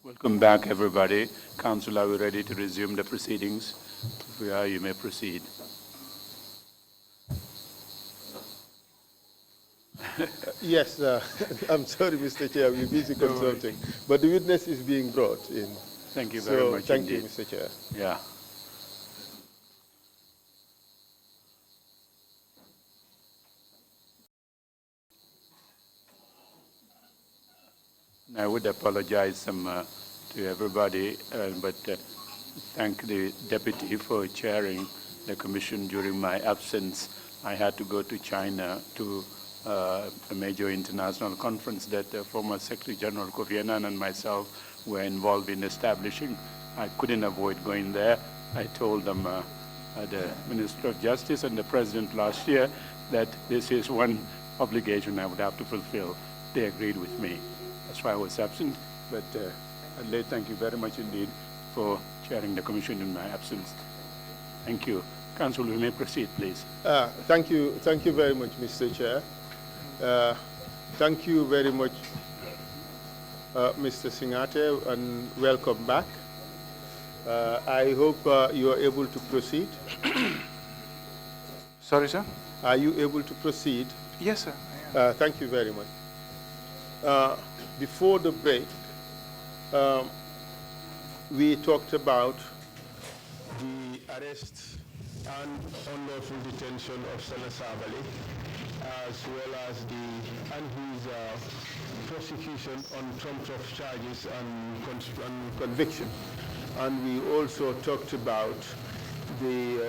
Welcome back, everybody. Council, are we ready to resume the proceedings? If we are, you may proceed. Yes, I'm sorry, Mr. Chair, we're busy consulting, but the witness is being brought in. Thank you very much thank indeed. you, Mr. Chair. Yeah. I would apologize to everybody, but thank the deputy for chairing the commission during my absence. I had to go to China to a major international conference that former Secretary General Kofi Annan and myself were involved in establishing. I couldn't avoid going there. I told them, the Minister of Justice and the President last year, that this is one obligation I would have to fulfill. They agreed with me. That's why I was absent. But Adelaide, thank you very much indeed for chairing the commission in my absence. Thank you. Council, we may proceed, please. Thank you very much, Mr. Chair. Thank you very much, Mr. Singhateh, and welcome back. I hope you are able to proceed. Sorry, sir? Are you able to proceed? Yes, sir. Thank you very much. Before the break, we talked about the arrest and unlawful detention of Senator Sabali, as well as his prosecution on trumped up charges and conviction. And we also talked about the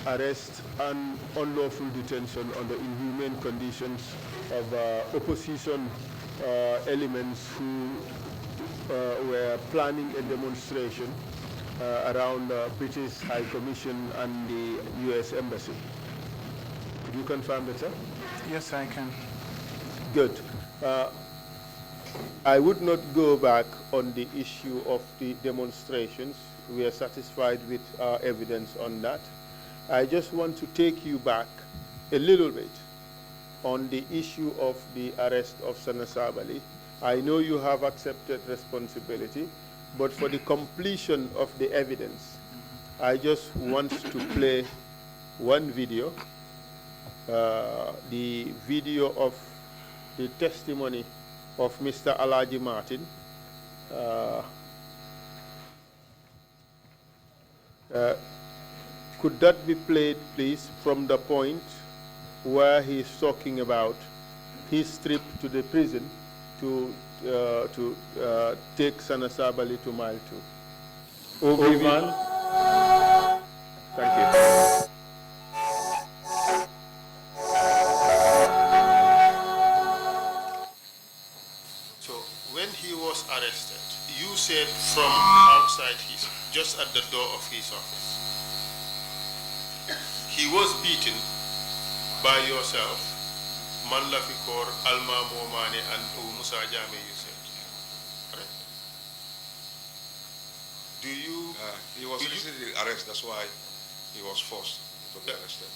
arrest and unlawful detention under inhumane conditions of opposition elements who were planning a demonstration around British High Commission and the U.S. Embassy. Could you confirm that, sir? Yes, I can. Good. I would not go back on the issue of the demonstrations. We are satisfied with our evidence on that. I just want to take you back a little bit on the issue of the arrest of Senator Sabali. I know you have accepted responsibility, but for the completion of the evidence, I just want to play one video, the video of the testimony of Mr. Alaji Martin. Could that be played, please, from the point where he's talking about his trip to the prison to take Sana Sabali to Mile 2. Obi-Wan. Thank you. So when he was arrested, you said from outside just at the door of his office, he was beaten by yourself, Man Lafikor, Alma Momane, and Musa Jame, you said. Correct? Do you... he was recently arrested, that's why he was forced to be arrested.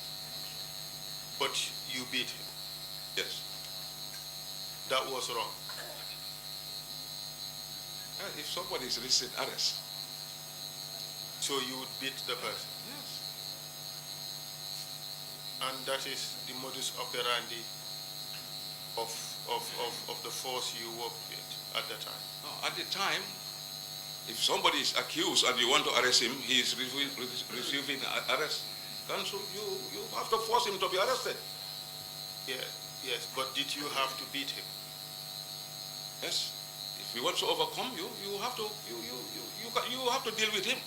But you beat him? Yes. That was wrong? If somebody is recent arrest. So you would beat the person? Yes. And that is the modus operandi of the force you worked with at the time? No, at the time, if somebody is accused and you want to arrest him, he is receiving arrest. Council, you have to force him to be arrested. Yeah, yes, but did you have to beat him? Yes. If you want to overcome you have to deal with him.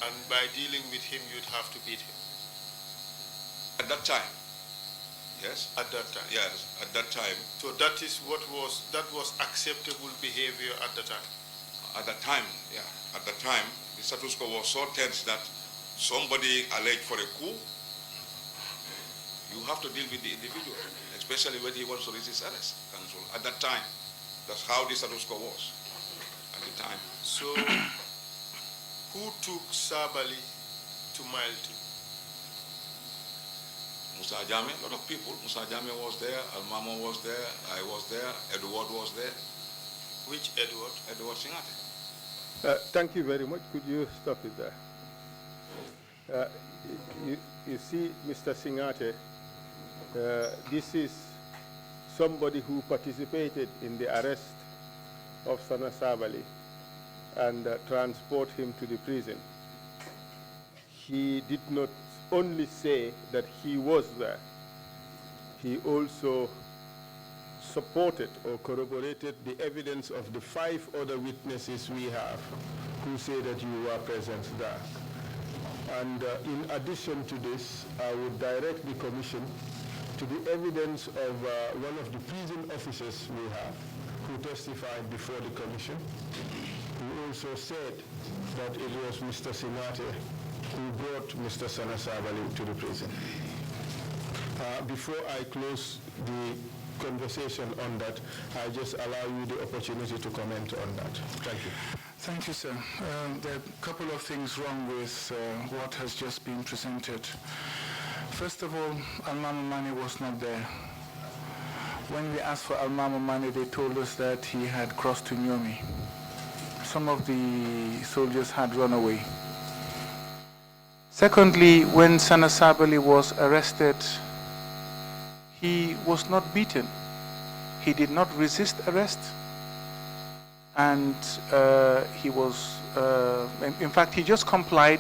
And by dealing with him, you'd have to beat him? At that time. Yes. At that time? Yes, at that time. So that is that was acceptable behavior at the time? At that time, yeah. At that time, the status quo was so tense that somebody alleged for a coup, you have to deal with the individual, especially when he wants to resist arrest. Council. At that time, that's how the status quo was at the time. So, who took Sabali to Mile 2? Musa Jame, a lot of people. Musa Jame was there, Almamo was there, I was there, Edward was there. Which Edward? Edward Singhateh. Thank you very much. Could you stop it there? You see, Mr. Singhateh, this is somebody who participated in the arrest of Sana Sabali and transport him to the prison. He did not only say that he was there, he also supported or corroborated the evidence of the 5 other witnesses we have who say that you were present there. And in addition to this, I would direct the Commission to the evidence of one of the prison officers we have who testified before the Commission, who also said that it was Mr. Singhateh who brought Mr. Sana Sabali to the prison. Before I close the conversation on that, I just allow you the opportunity to comment on that. Thank you. Thank you, sir. There are a couple of things wrong with what has just been presented. First of all, Al-Mama Mane was not there. When we asked for Al-Mama Mane, they told us that he had crossed to Nyomi. Some of the soldiers had run away. Secondly, when Sana Sabali was arrested, he was not beaten. He did not resist arrest. And he was, in fact, he just complied.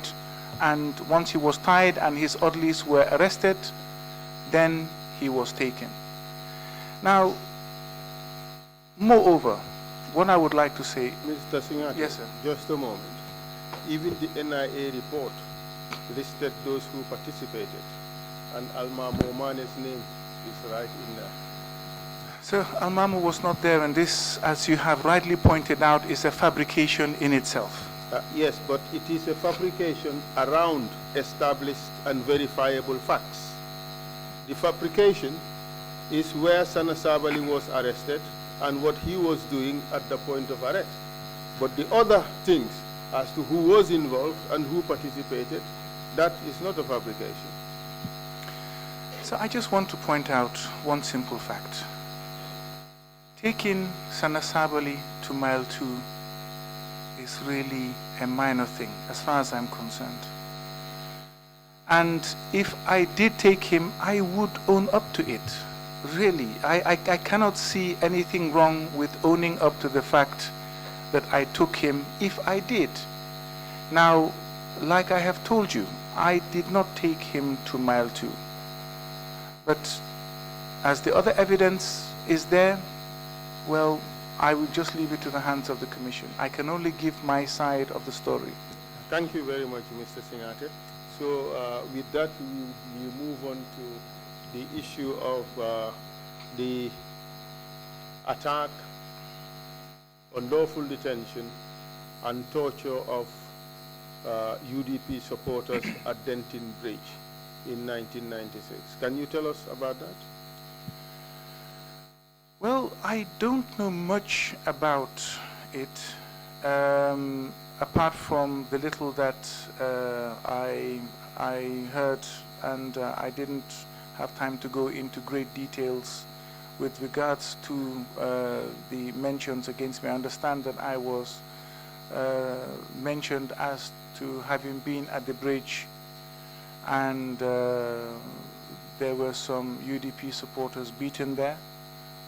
And once he was tied and his orderlies were arrested, then he was taken. Now, moreover, what I would like to say... Mr. Singhateh, yes, sir. Just a moment. Even the NIA report listed those who participated, and Al-Mama Mane's name is right in there. Sir, Al-Mama was not there, and this, as you have rightly pointed out, is a fabrication in itself. Yes, but it is a fabrication around established and verifiable facts. The fabrication is where Sana Sabali was arrested and what he was doing at the point of arrest. But the other things as to who was involved and who participated, that is not a fabrication. So I just want to point out one simple fact. Taking Sana Sabali to Mile 2 is really a minor thing as far as I'm concerned. And if I did take him, I would own up to it. Really, I cannot see anything wrong with owning up to the fact that I took him if I did. Now, like I have told you, I did not take him to Mile 2. But as the other evidence is there, well, I will just leave it to the hands of the Commission. I can only give my side of the story. Thank you very much, Mr. Singhateh. So with that, we move on to the issue of the attack, unlawful detention, and torture of UDP supporters at Denton Bridge in 1996. Can you tell us about that? Well, I don't know much about it, apart from the little that I heard, and I didn't have time to go into great details with regards to the mentions against me. I understand that I was mentioned as to having been at the bridge, and there were some UDP supporters beaten there,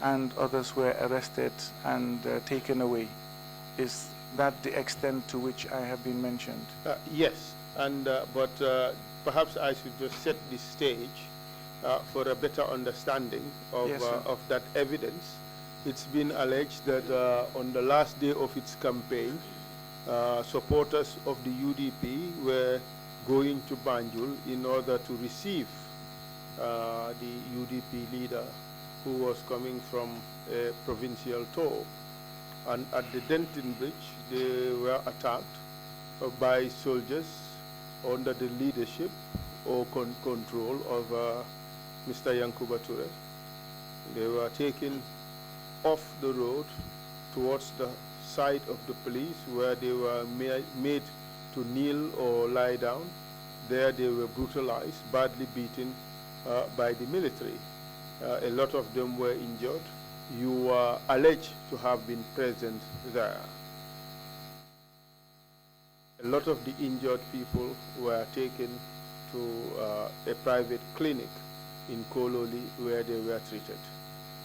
and others were arrested and taken away. Is that the extent to which I have been mentioned? Yes, and but perhaps I should just set the stage for a better understanding of, yes, of that evidence. It's been alleged that on the last day of its campaign, supporters of the UDP were going to Banjul in order to receive the UDP leader who was coming from a provincial tour. And at the Denton Bridge, they were attacked by soldiers under the leadership or control of Mr. Yankuba Toure. They were taken off the road towards the side of the police, where they were made to kneel or lie down. There they were brutalized, badly beaten by the military. A lot of them were injured, you were alleged to have been present there. A lot of the injured people were taken to a private clinic in Kololi where they were treated.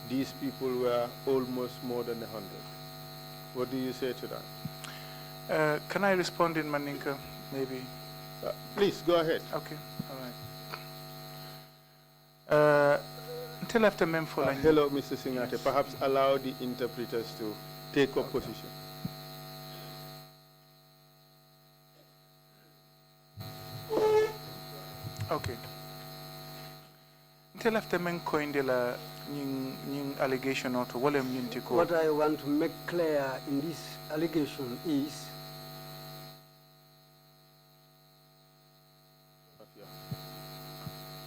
These people were almost more than 100. What do you say to that? Can I respond in Maninka, maybe? Please, go ahead. Okay, all right. Until after hello, Mr. Singhateh. Yes. Perhaps allow the interpreters to take up position. Okay. Until after men coined the allegation or to what I want to make clear in this allegation is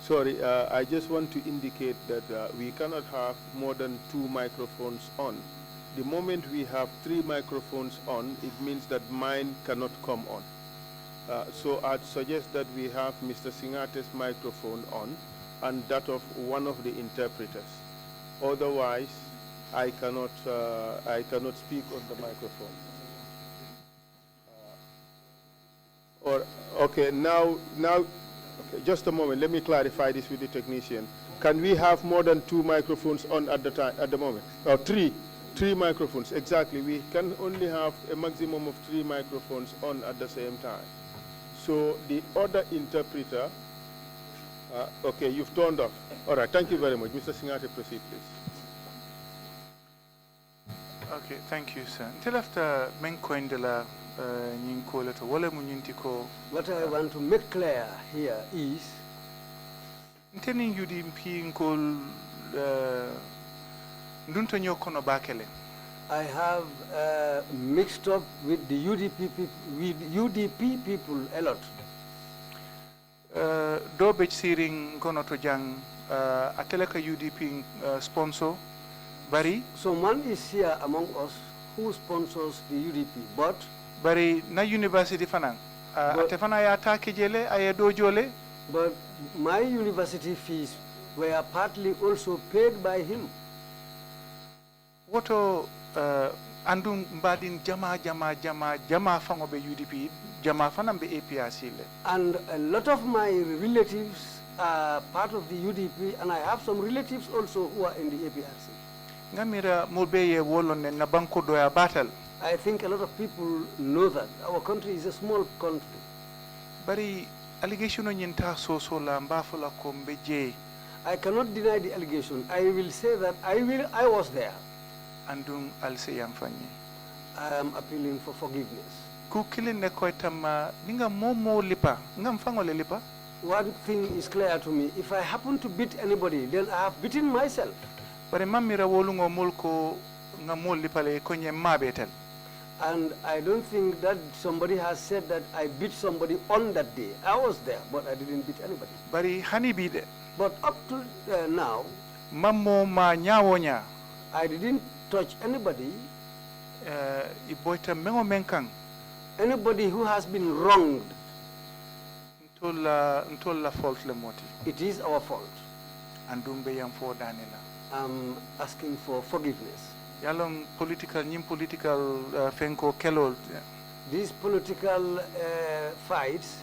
sorry, I just want to indicate that we cannot have more than 2 microphones on. The moment we have 3 microphones on, it means that mine cannot come on. So I'd suggest that we have Mr. Singhateh's microphone on and that of one of the interpreters. Otherwise, I cannot speak on the microphone. Okay, okay, just a moment. Let me clarify this with the technician. Can we have more than 2 microphones on at the moment? Or 3 microphones, exactly. We can only have a maximum of 3 microphones on at the same time. So the other interpreter, okay, you've turned off. All right, thank you very much. Mr. Singhateh, proceed, please. Okay, thank you, sir. Until after men coined the what I want to make clear here is intending you the call I have mixed up with the UDP people a lot. Do be searing kono to jang ateleka UDP sponsor bari. Someone is here among us who sponsors the UDP, but bari na university fanang atefana ya take jele ay dojole. But my university fees were partly also paid by him. Woto andum badin jama fango be UDP jama fanam be APRC le. And a lot of my relatives are part of the UDP, and I have some relatives also who are in the APRC. Ngamira mulbeye wolone na banko doya battle. I think a lot of people know that our country is a small country. Bari allegation nyinta so la mbafula ko mbeje. I cannot deny the allegation. I will say that I was there. Andung alseyam fanyi. I am appealing for forgiveness. Ku kilin ne koitama ninga momo lipa ngam fangole lipa. One thing is clear to me: if I happen to beat anybody, then I have beaten myself. Bare mamira wolungo mulko ngamol lipale konye mabetel. And I don't think that somebody has said that I beat somebody on that day. I was there, but I didn't beat anybody. Bari hani bide. But up to now, mammo ma nyawonya. I didn't touch anybody. Iboita mengo menkang. Anybody who has been wronged. Ntola fault le moti. It is our fault. Andumbe yam for Daniela. I'm asking for forgiveness. Yalong political fenko kelol. These political fights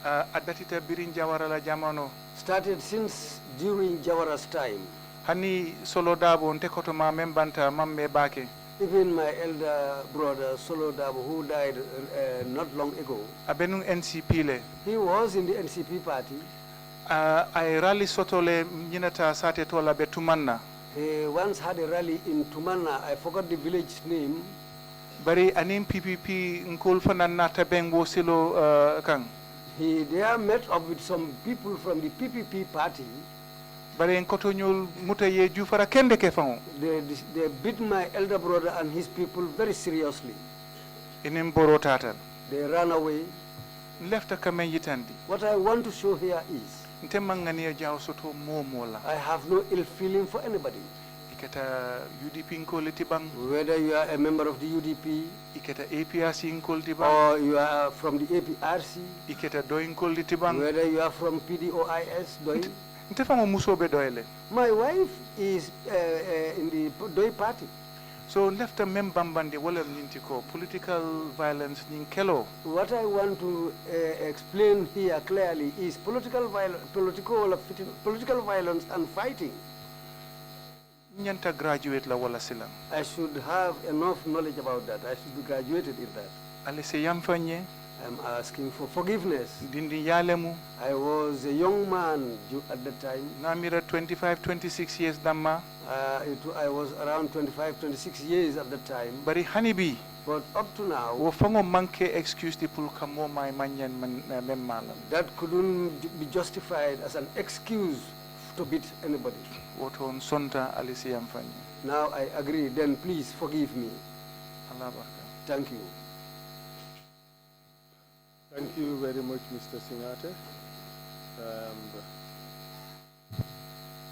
adatita birin Jawara la jamano started since during Jawara's time. Hani Solo Dabo ntekoto ma membanta mamme bake. Even my elder brother Solo Dabo, who died not long ago. Abenu NCP le. He was in the NCP party. I rally sotole nyinata sate tola betumanna. He once had a rally in Tumanna. I forgot the village name. Bari anim PPP nkul fanana tabengo silo kang. He there met up with some people from the PPP party. Bari nkoto nyul mutaye jufara kende kefango. They beat my elder brother and his people very seriously. Inim borotatan. They ran away. Left a kamen yitandi. What I want to show here is I have no ill feeling for anybody. Whether you are a member of the UDP or you are from the APRC, whether you are from PDOIS, my wife is in the doi party. So left a membambande wala nintiko political violence ninkelo. What I want to explain here clearly is political violence and fighting. Nyanta graduate la wala silang. I should have enough knowledge about that. I should be graduated in that. Alese yamfanye. I'm asking for forgiveness. Dindi yalemu. I was a young man at the time. Namira 25, 26 years damma. I was around 25, 26 years at the time. Bari hanibi. But up to now, wo fango manke excuse the pulka mo my manyan memmalam. That couldn't be justified as an excuse to beat anybody. Woton sonta alisi yamfanye. Now I agree. Then please forgive me. Allah baraka. Thank you. Thank you very much, Mr. Singhateh.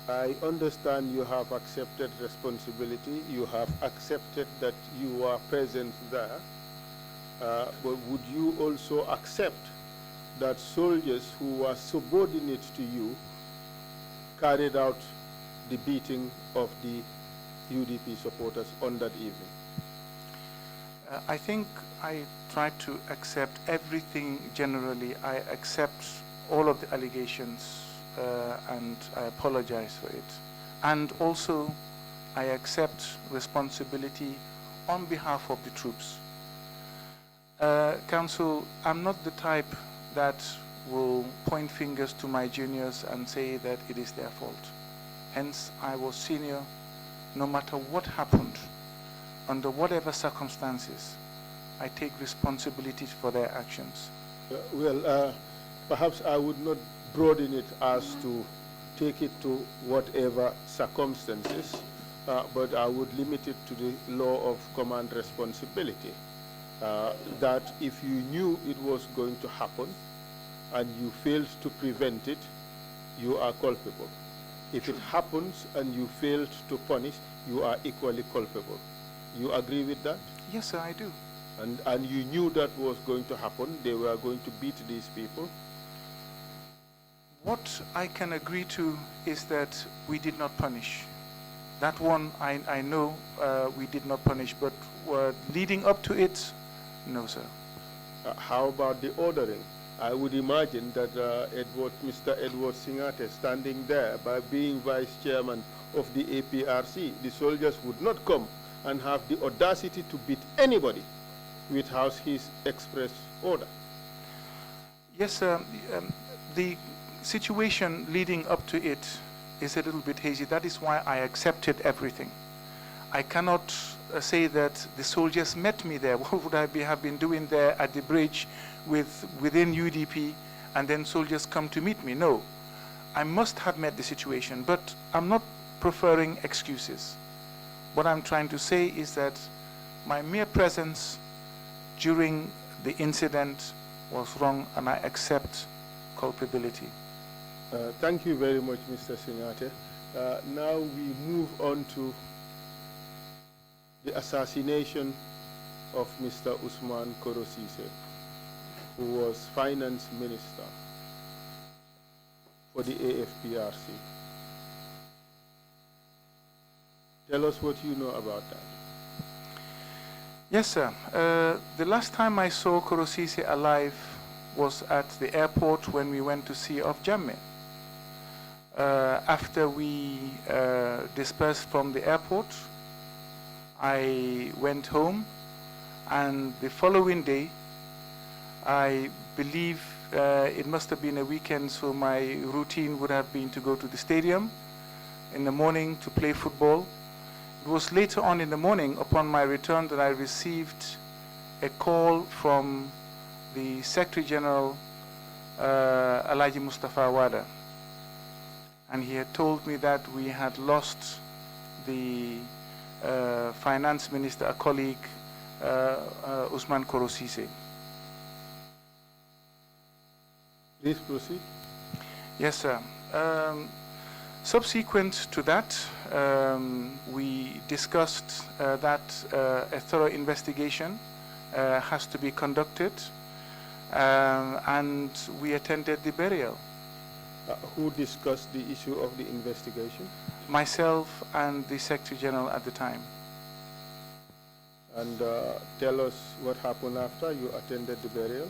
I understand you have accepted responsibility. You have accepted that you are present there. But would you also accept that soldiers who were subordinate to you carried out the beating of the UDP supporters on that evening? I think I try to accept everything generally. I accept all of the allegations and I apologize for it. And also, I accept responsibility on behalf of the troops. Council, I'm not the type that will point fingers to my juniors and say that it is their fault. Hence, I was senior. No matter what happened, under whatever circumstances, I take responsibility for their actions. Perhaps I would not broaden it as to take it to whatever circumstances, but I would limit it to the law of command responsibility. That if you knew it was going to happen and you failed to prevent it, you are culpable. If it happens and you failed to punish, you are equally culpable. You agree with that? Yes, sir, I do. And you knew that was going to happen. They were going to beat these people. What I can agree to is that we did not punish. That one I know we did not punish, but leading up to it, no, sir. How about the ordering? I would imagine that Mr. Edward Singhateh standing there by being vice chairman of the APRC, the soldiers would not come and have the audacity to beat anybody without his express order. Yes, sir. The situation leading up to it is a little bit hazy. That is why I accepted everything. I cannot say that the soldiers met me there. What would I have been doing there at the bridge within UDP and then soldiers come to meet me? No. I must have met the situation, but I'm not preferring excuses. What I'm trying to say is that my mere presence during the incident was wrong and I accept culpability. Thank you very much, Mr. Singhateh. Now we move on to the assassination of Mr. Usman Korosise, who was finance minister for the AFPRC. Tell us what you know about that. Yes, sir. The last time I saw Korosise alive was at the airport when we went to see off Jammeh. After we dispersed from the airport, I went home, and the following day, I believe it must have been a weekend, so my routine would have been to go to the stadium in the morning to play football. It was later on in the morning, upon my return, that I received a call from the Secretary General, Alhaji Mustafa Wada. And he had told me that we had lost the finance minister, a colleague, Usman Korosise. Please proceed. Yes, sir. Subsequent to that, we discussed that a thorough investigation has to be conducted, and we attended the burial. Who discussed the issue of the investigation? myself and the Secretary General at the time. And tell us what happened after you attended the burial.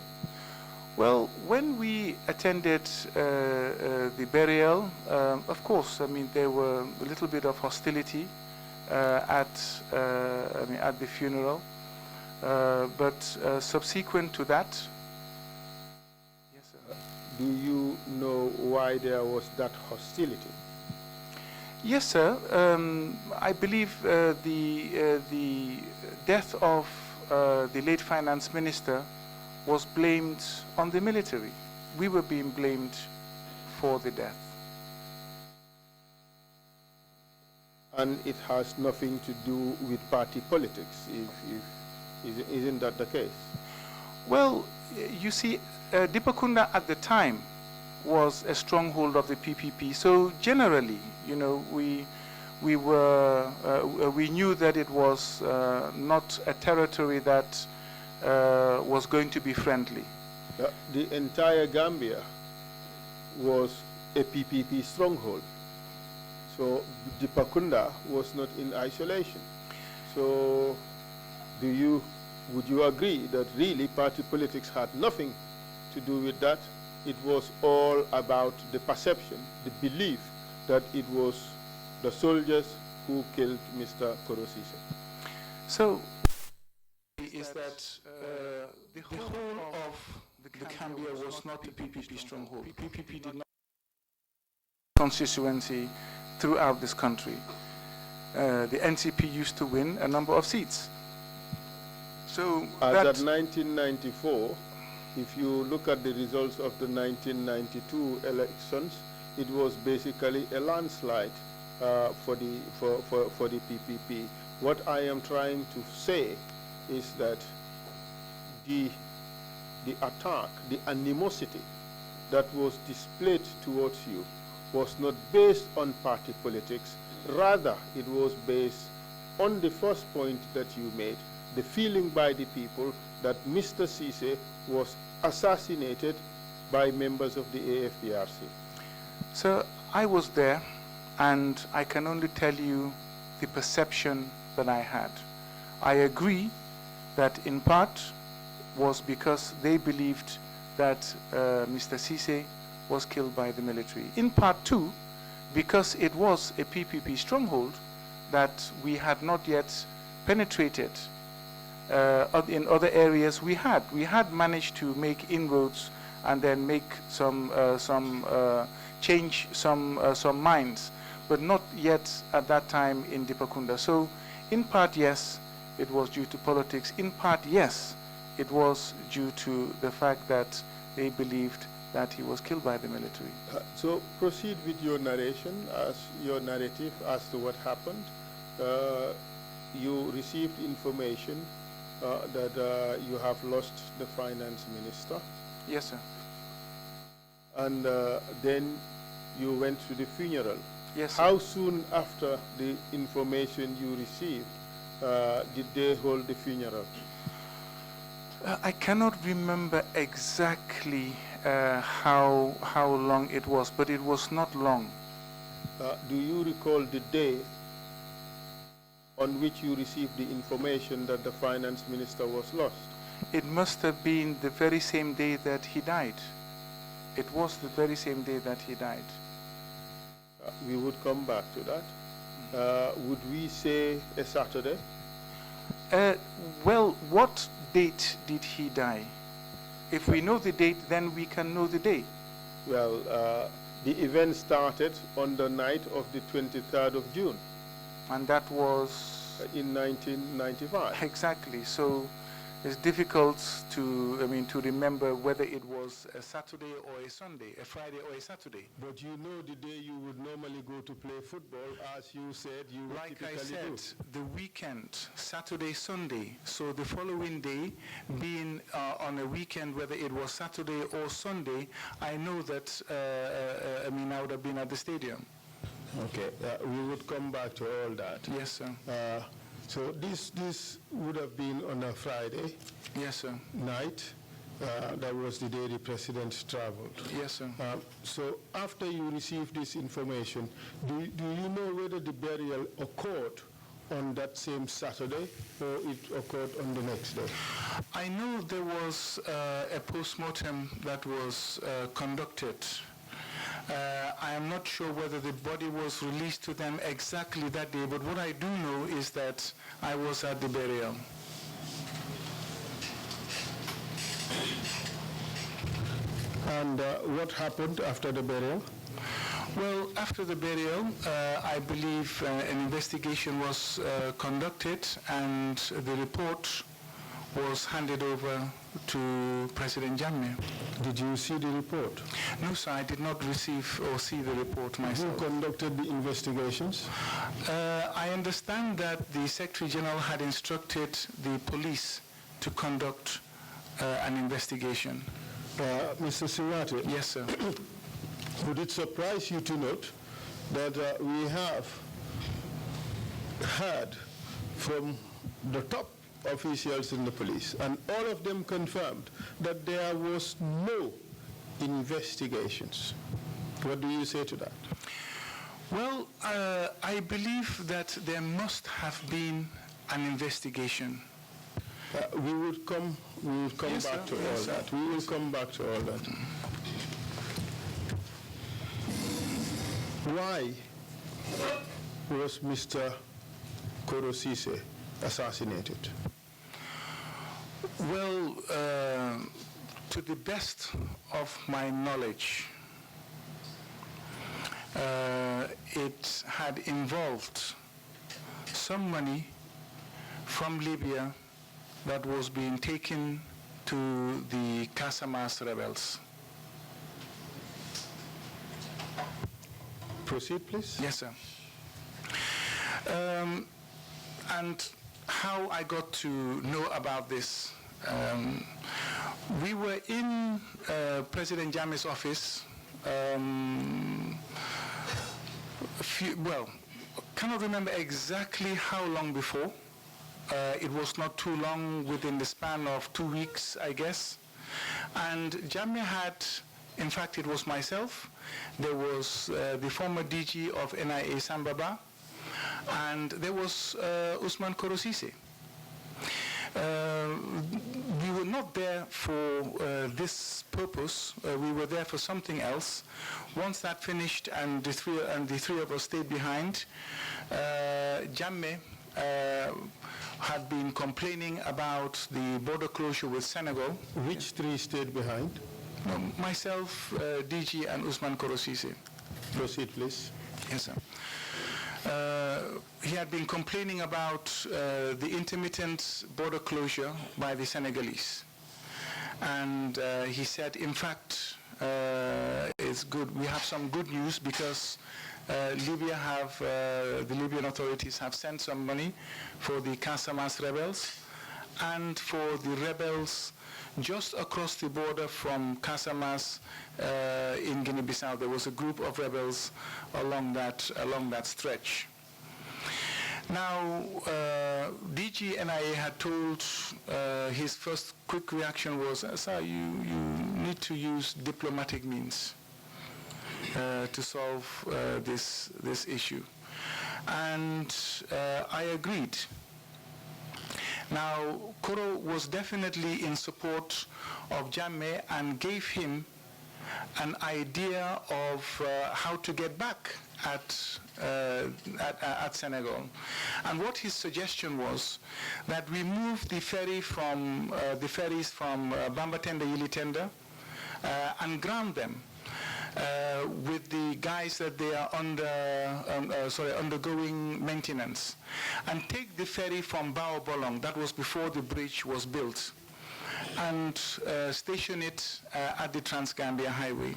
Well, when we attended the burial, of course, I mean, there were a little bit of hostility at the funeral, but subsequent to that, yes, sir. Do you know why there was that hostility? Yes, sir. I believe the death of the late finance minister was blamed on the military. We were being blamed for the death. And it has nothing to do with party politics, isn't that the case? Well, you see, Dipakunda at the time was a stronghold of the PPP. So generally, you know, we knew that it was not a territory that was going to be friendly. The entire Gambia was a PPP stronghold. So Dipakunda was not in isolation. So would you agree that really party politics had nothing to do with that? It was all about the perception, the belief that it was the soldiers who killed Mr. Korosise. So is that the whole of the Gambia was not a PPP stronghold. PPP did not constituency throughout this country. The NCP used to win a number of seats. So as at 1994, if you look at the results of the 1992 elections, it was basically a landslide for the PPP. What I am trying to say is that the attack, the animosity that was displayed towards you was not based on party politics. Rather, it was based on the first point that you made, the feeling by the people that Mr. Sise was assassinated by members of the AFPRC. So I was there, and I can only tell you the perception that I had. I agree that in part was because they believed that Mr. Sise was killed by the military. In part too, because it was a PPP stronghold that we had not yet penetrated. In other areas we had managed to make inroads and then make change some minds, but not yet at that time in Dipakunda. So in part, yes, it was due to politics. In part, yes, it was due to the fact that they believed that he was killed by the military. So proceed with your narration, your narrative as to what happened. You received information that you have lost the finance minister. Yes, sir. And then you went to the funeral. Yes, sir. How soon after the information you received did they hold the funeral? I cannot remember exactly how long it was, but it was not long. Do you recall the day on which you received the information that the finance minister was lost? It must have been the very same day that he died. It was the very same day that he died. We would come back to that. Would we say a Saturday? Well, what date did he die? If we know the date, then we can know the day. Well, the event started on the night of the 23rd of June. And that was? In 1995. Exactly. So it's difficult to remember whether it was a Saturday or a Sunday, a Friday or a Saturday. But you know the day you would normally go to play football, as you said you would like typically I said, do. The weekend, Saturday, Sunday. So the following day, being on a weekend, whether it was Saturday or Sunday, I know that I would have been at the stadium. Okay, we would come back to all that. Yes, sir. So this would have been on a Friday. Yes, sir. Night. That was the day the president traveled. Yes, sir. So after you received this information, do you know whether the burial occurred on that same Saturday or it occurred on the next day? I know there was a post-mortem that was conducted. I am not sure whether the body was released to them exactly that day, but what I do know is that I was at the burial. And what happened after the burial? Well, after the burial, I believe an investigation was conducted and the report was handed over to President Jammeh. Did you see the report? No, sir, I did not receive or see the report myself. Who conducted the investigations? I understand that the Secretary General had instructed the police to conduct an investigation. Mr. Singhateh? Yes, sir. Would it surprise you to note that we have heard from the top officials in the police, and all of them confirmed that there was no investigations? What do you say to that? Well, I believe that there must have been an investigation. We will come Yes, back sir. to Yes, all sir. that. We will come back to all that. Why was Mr. Korosise assassinated? Well, to the best of my knowledge, it had involved some money from Libya that was being taken to the Casamas rebels. Proceed, please. Yes, sir. And how I got to know about this, we were in President Jammeh's office, cannot remember exactly how long before. It was not too long, within the span of 2 weeks, I guess. And Jammeh had, in fact, it was myself, there was the former DG of NIA Sambaba, and there was Usman Korosise. We were not there for this purpose. We were there for something else. Once that finished and the three of us stayed behind, Jammeh had been complaining about the border closure with Senegal. Which three stayed behind? Myself, DG, and Usman Korosise. Proceed, please. Yes, sir. He had been complaining about the intermittent border closure by the Senegalese. And he said, in fact, it's good. We have some good news because the Libyan authorities have sent some money for the Casamas rebels and for the rebels just across the border from Casamas in Guinea-Bissau. There was a group of rebels along that stretch. Now, DG NIA had told, his first quick reaction was, sir, you need to use diplomatic means to solve this issue. And I agreed. Now, Koro was definitely in support of Jammeh and gave him an idea of how to get back at Senegal. And what his suggestion was that we move the ferries from Bambatenda, Yilitenda, and ground them with the guys that they are undergoing maintenance, and take the ferry from Bao Bolong, that was before the bridge was built, and station it at the Trans-Gambia Highway.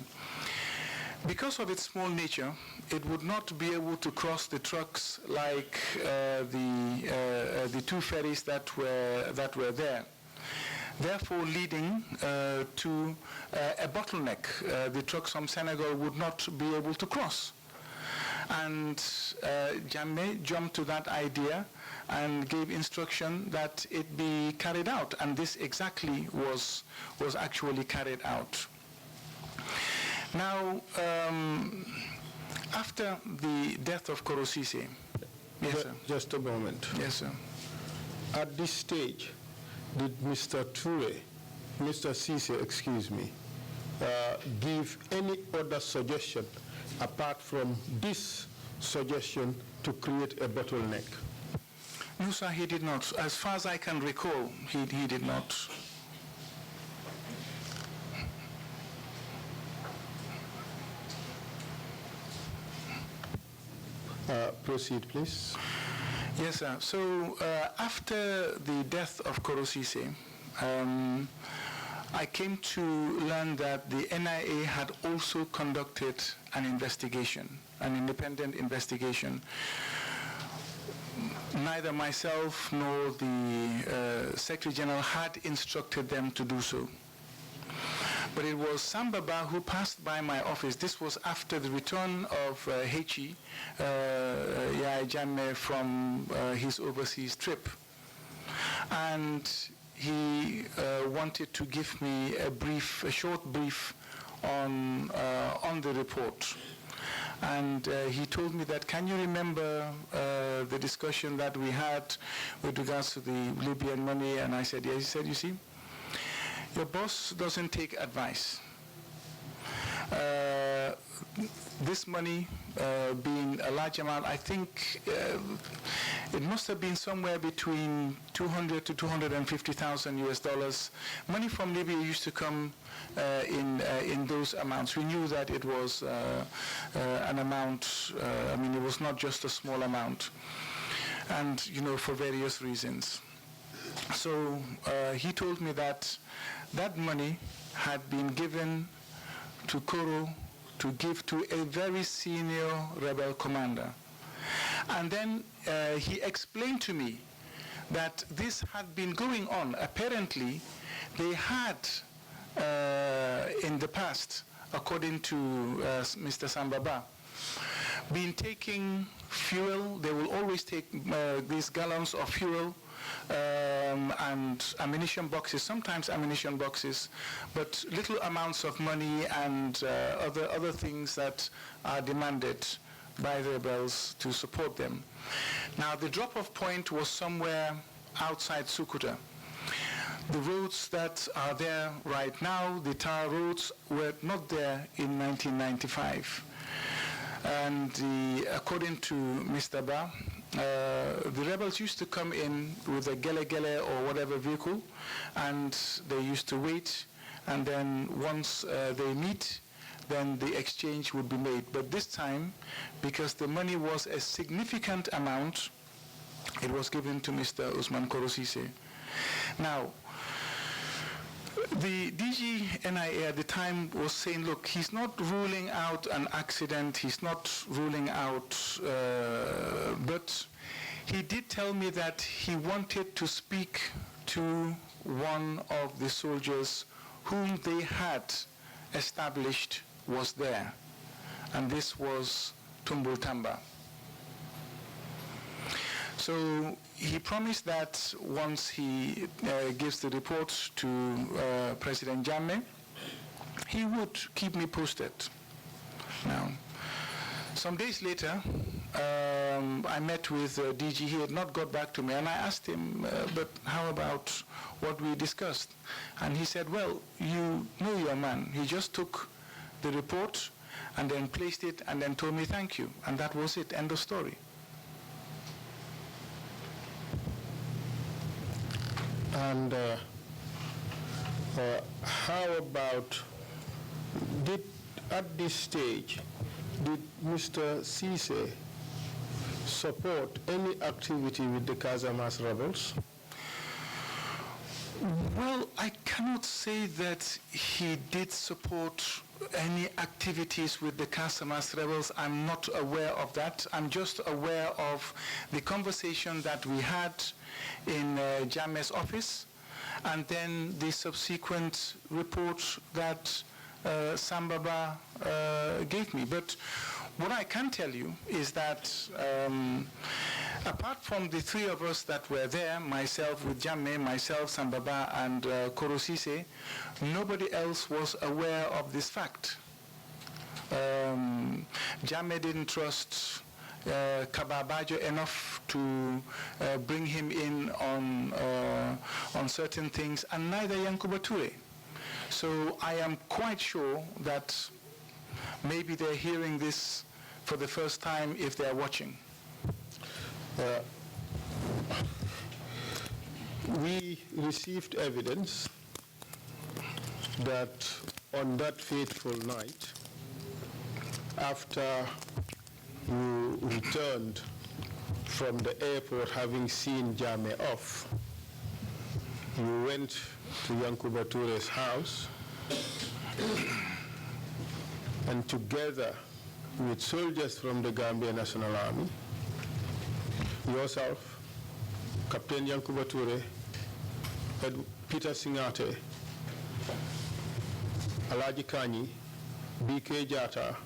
Because of its small nature, it would not be able to cross the trucks like the two ferries that were there, therefore leading to a bottleneck. The trucks from Senegal would not be able to cross. And Jammeh jumped to that idea and gave instruction that it be carried out, and this exactly was actually carried out. Now, after the death of Korosise, yes, sir. Just a moment. Yes, sir. At this stage, did Mr. Singhateh, excuse me, give any other suggestion apart from this suggestion to create a bottleneck? No, sir, he did not. As far as I can recall, he did not. Proceed, please. Yes, sir. So after the death of Korosise, I came to learn that the NIA had also conducted an investigation, an independent investigation. Neither myself nor the Secretary General had instructed them to do so. But it was Sambaba who passed by my office. This was after the return of Hechi Yahya Jammeh from his overseas trip. And he wanted to give me a short brief on the report. And he told me that, can you remember the discussion that we had with regards to the Libyan money? And I said, yes. He said, you see, your boss doesn't take advice. This money being a large amount, I think it must have been somewhere between 200 to 250,000 US dollars. Money from Libya used to come in those amounts. We knew that it was an amount. I mean, it was not just a small amount, and for various reasons. So he told me that that money had been given to Koro to give to a very senior rebel commander. And then he explained to me that this had been going on. Apparently, they had, in the past, according to Mr. Sambaba, been taking fuel. They will always take these gallons of fuel and ammunition boxes, sometimes ammunition boxes, but little amounts of money and other things that are demanded by the rebels to support them. Now, the drop-off point was somewhere outside Singhateh. The roads that are there right now, the tar roads, were not there in 1995. And according to Mr. Ba, the rebels used to come in with a gele or whatever vehicle, and they used to wait, and then once they meet, then the exchange would be made. But this time, because the money was a significant amount, it was given to Mr. Usman Korosise. Now, the DG NIA at the time was saying, look, he's not ruling out an accident, he's not ruling out, but he did tell me that he wanted to speak to one of the soldiers whom they had established was there, and this was Tumbul Tamba. So he promised that once he gives the report to President Jammeh, he would keep me posted. Now, some days later, I met with DG. He had not got back to me, and I asked him, but how about what we discussed? And he said, well, you know your man. He just took the report and then placed it and then told me thank you. And that was it, end of story. And how about, at this stage, did Mr. Singhateh support any activity with the Casamance rebels? Well, I cannot say that he did support any activities with the Casamance rebels. I'm not aware of that. I'm just aware of the conversation that we had in Jammeh's office, and then the subsequent report that Sambaba gave me. But what I can tell you is that Apart from the three of us that were there, myself with Jammeh, myself, Sambaba, and Korosise, nobody else was aware of this fact. Jammeh didn't trust Kababajo enough to bring him in on certain things, and neither Yankuba Toure. So I am quite sure that maybe they're hearing this for the first time if they're watching. We received evidence that on that fateful night, after you returned from the airport having seen Jammeh off, you went to Yankuba Toure's house and together with soldiers from the Gambia National Army, yourself, Captain Yankuba Toure, Peter Singhateh, Alaji Kanyi, BK Jata,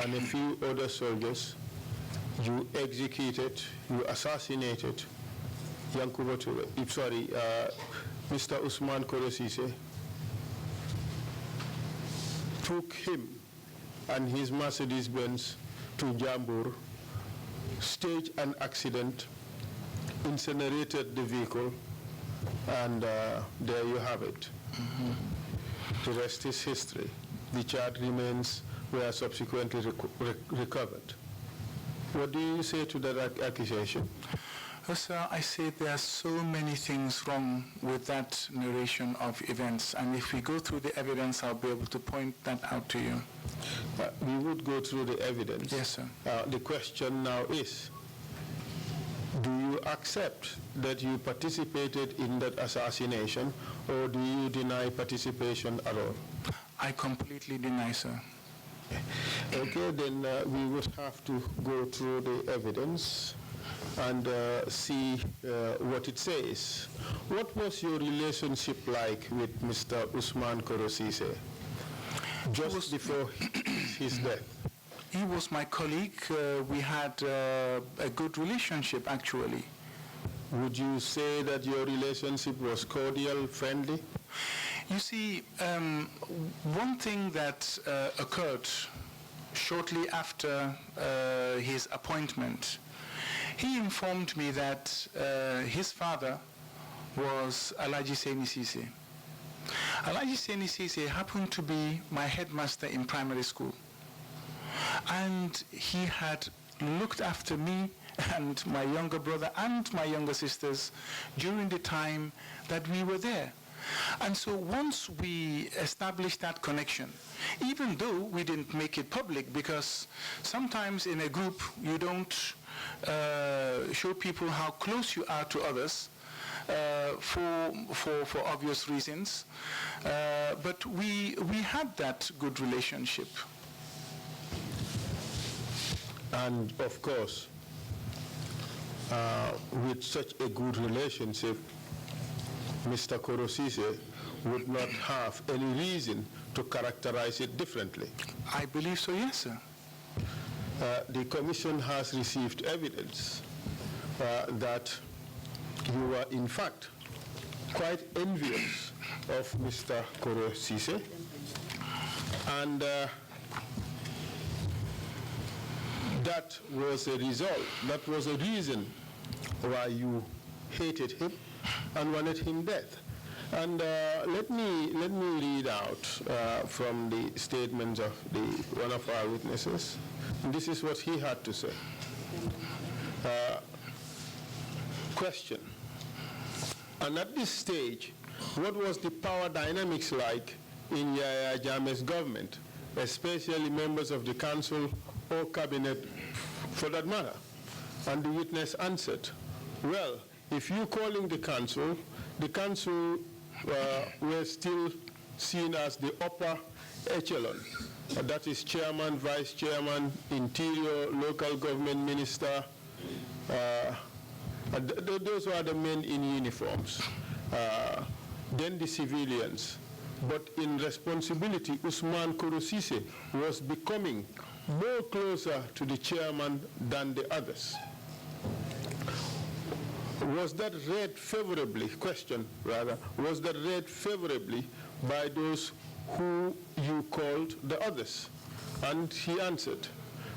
and a few other soldiers, you executed, you assassinated Yankuba Toure, Mr. Usman Korosise, took him and his Mercedes-Benz to Jambur, staged an accident, incinerated the vehicle, and there you have it. The rest is history. The charred remains were subsequently recovered. What do you say to that accusation? Sir, I say there are so many things wrong with that narration of events, and if we go through the evidence, I'll be able to point that out to you. We would go through the evidence. Yes, sir. The question now is, do you accept that you participated in that assassination, or do you deny participation at all? I completely deny, sir. Okay, then we would have to go through the evidence and see what it says. What was your relationship like with Mr. Usman Korosise just before his death? He was my colleague. We had a good relationship, actually. Would you say that your relationship was cordial, friendly? You see, one thing that occurred shortly after his appointment, he informed me that his father was Alaji Seni Sise. Alaji Seni Sise happened to be my headmaster in primary school. And he had looked after me and my younger brother and my younger sisters during the time that we were there. And so once we established that connection, even though we didn't make it public, because sometimes in a group you don't show people how close you are to others for obvious reasons, but we had that good relationship. And of course, with such a good relationship, Mr. Korosise would not have any reason to characterize it differently. I believe so, yes, sir. The Commission has received evidence that you were in fact quite envious of Mr. Korosise, and that was a result, that was a reason why you hated him and wanted him dead. And let me read out from the statements of one of our witnesses. And this is what he had to say. Question. And at this stage, what was the power dynamics like in Yahya Jammeh's government, especially members of the council or cabinet for that matter? And the witness answered, well, if you're calling the council were still seen as the upper echelon. That is chairman, vice chairman, interior, local government minister. Those were the men in uniforms. Then the civilians. But in responsibility, Usman Korosise was becoming more closer to the chairman than the others. was that read favorably, question rather, was that read favorably by those who you called the others? And he answered,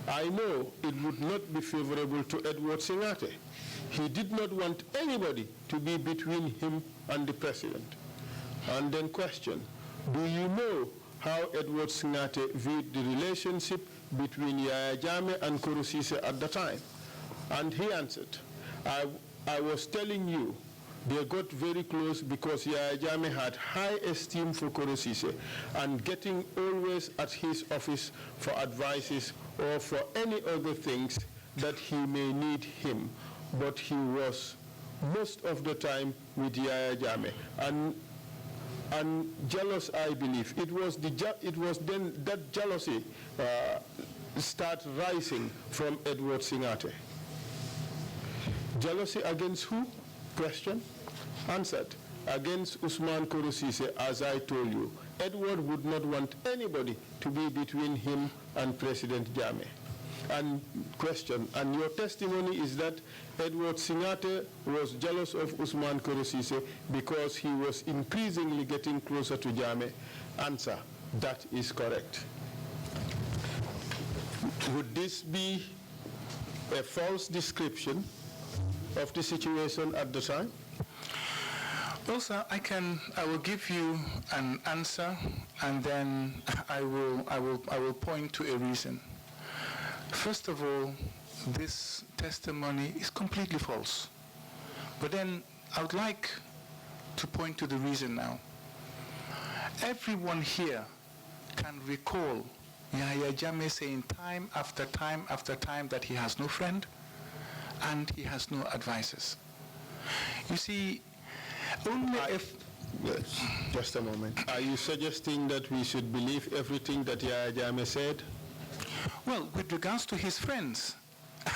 I know it would not be favorable to Edward Singhateh. He did not want anybody to be between him and the president. And then question, do you know how Edward Singhateh viewed the relationship between Yahya Jammeh and Koro Ceesay at the time? And he answered, I was telling you, they got very close because Yahya Jammeh had high esteem for Koro Ceesay and getting always at his office for advices or for any other things that he may need him. But he was most of the time with Yahya Jammeh. And jealous, I believe. It was then that jealousy start rising from Edward Singhateh. Jealousy against who? Question. Answered. Against Usman Koro Ceesay, as I told you. Edward would not want anybody to be between him and President Jammeh. And question, and your testimony is that Edward Singhateh was jealous of Usman Koro Ceesay because he was increasingly getting closer to Jammeh. Answer, that is correct. Would this be a false description of the situation at the time? Well, sir, I will give you an answer, and then I will point to a reason. First of all, this testimony is completely false. But then I would like to point to the reason now. Everyone here can recall Yahya Jammeh saying time after time after time that he has no friend and he has no advisors. You see, only if... Yes, just a moment. Are you suggesting that we should believe everything that Yahya Jammeh said? Well, with regards to his friends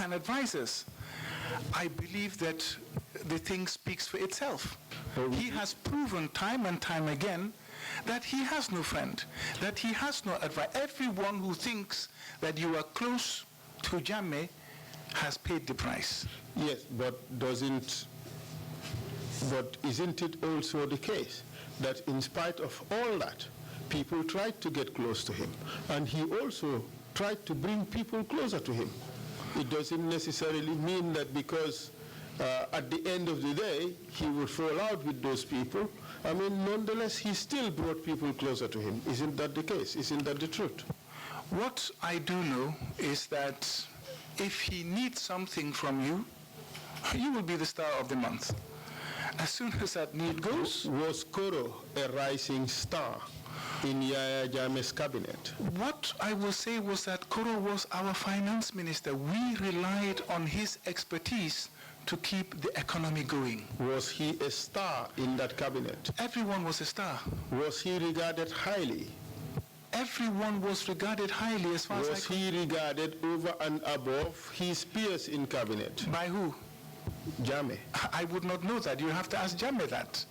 and advisors, I believe that the thing speaks for itself. He has proven time and time again that he has no friend, that he has no advice. Everyone who thinks that you are close to Jammeh has paid the price. Yes, but isn't it also the case that in spite of all that, people tried to get close to him, and he also tried to bring people closer to him? It doesn't necessarily mean that because at the end of the day, he would fall out with those people. I mean, nonetheless, he still brought people closer to him. Isn't that the case? Isn't that the truth? What I do know is that if he needs something from you, you will be the star of the month. As soon as that need goes... Was Koro a rising star in Yahya Jammeh's cabinet? What I will say was that Koro was our finance minister. We relied on his expertise to keep the economy going. Was he a star in that cabinet? Everyone was a star. Was he regarded highly? Everyone was regarded highly as far as I Was he regarded over and above his peers in cabinet? By who? Jammeh. I would not know that. You have to ask Jammeh that.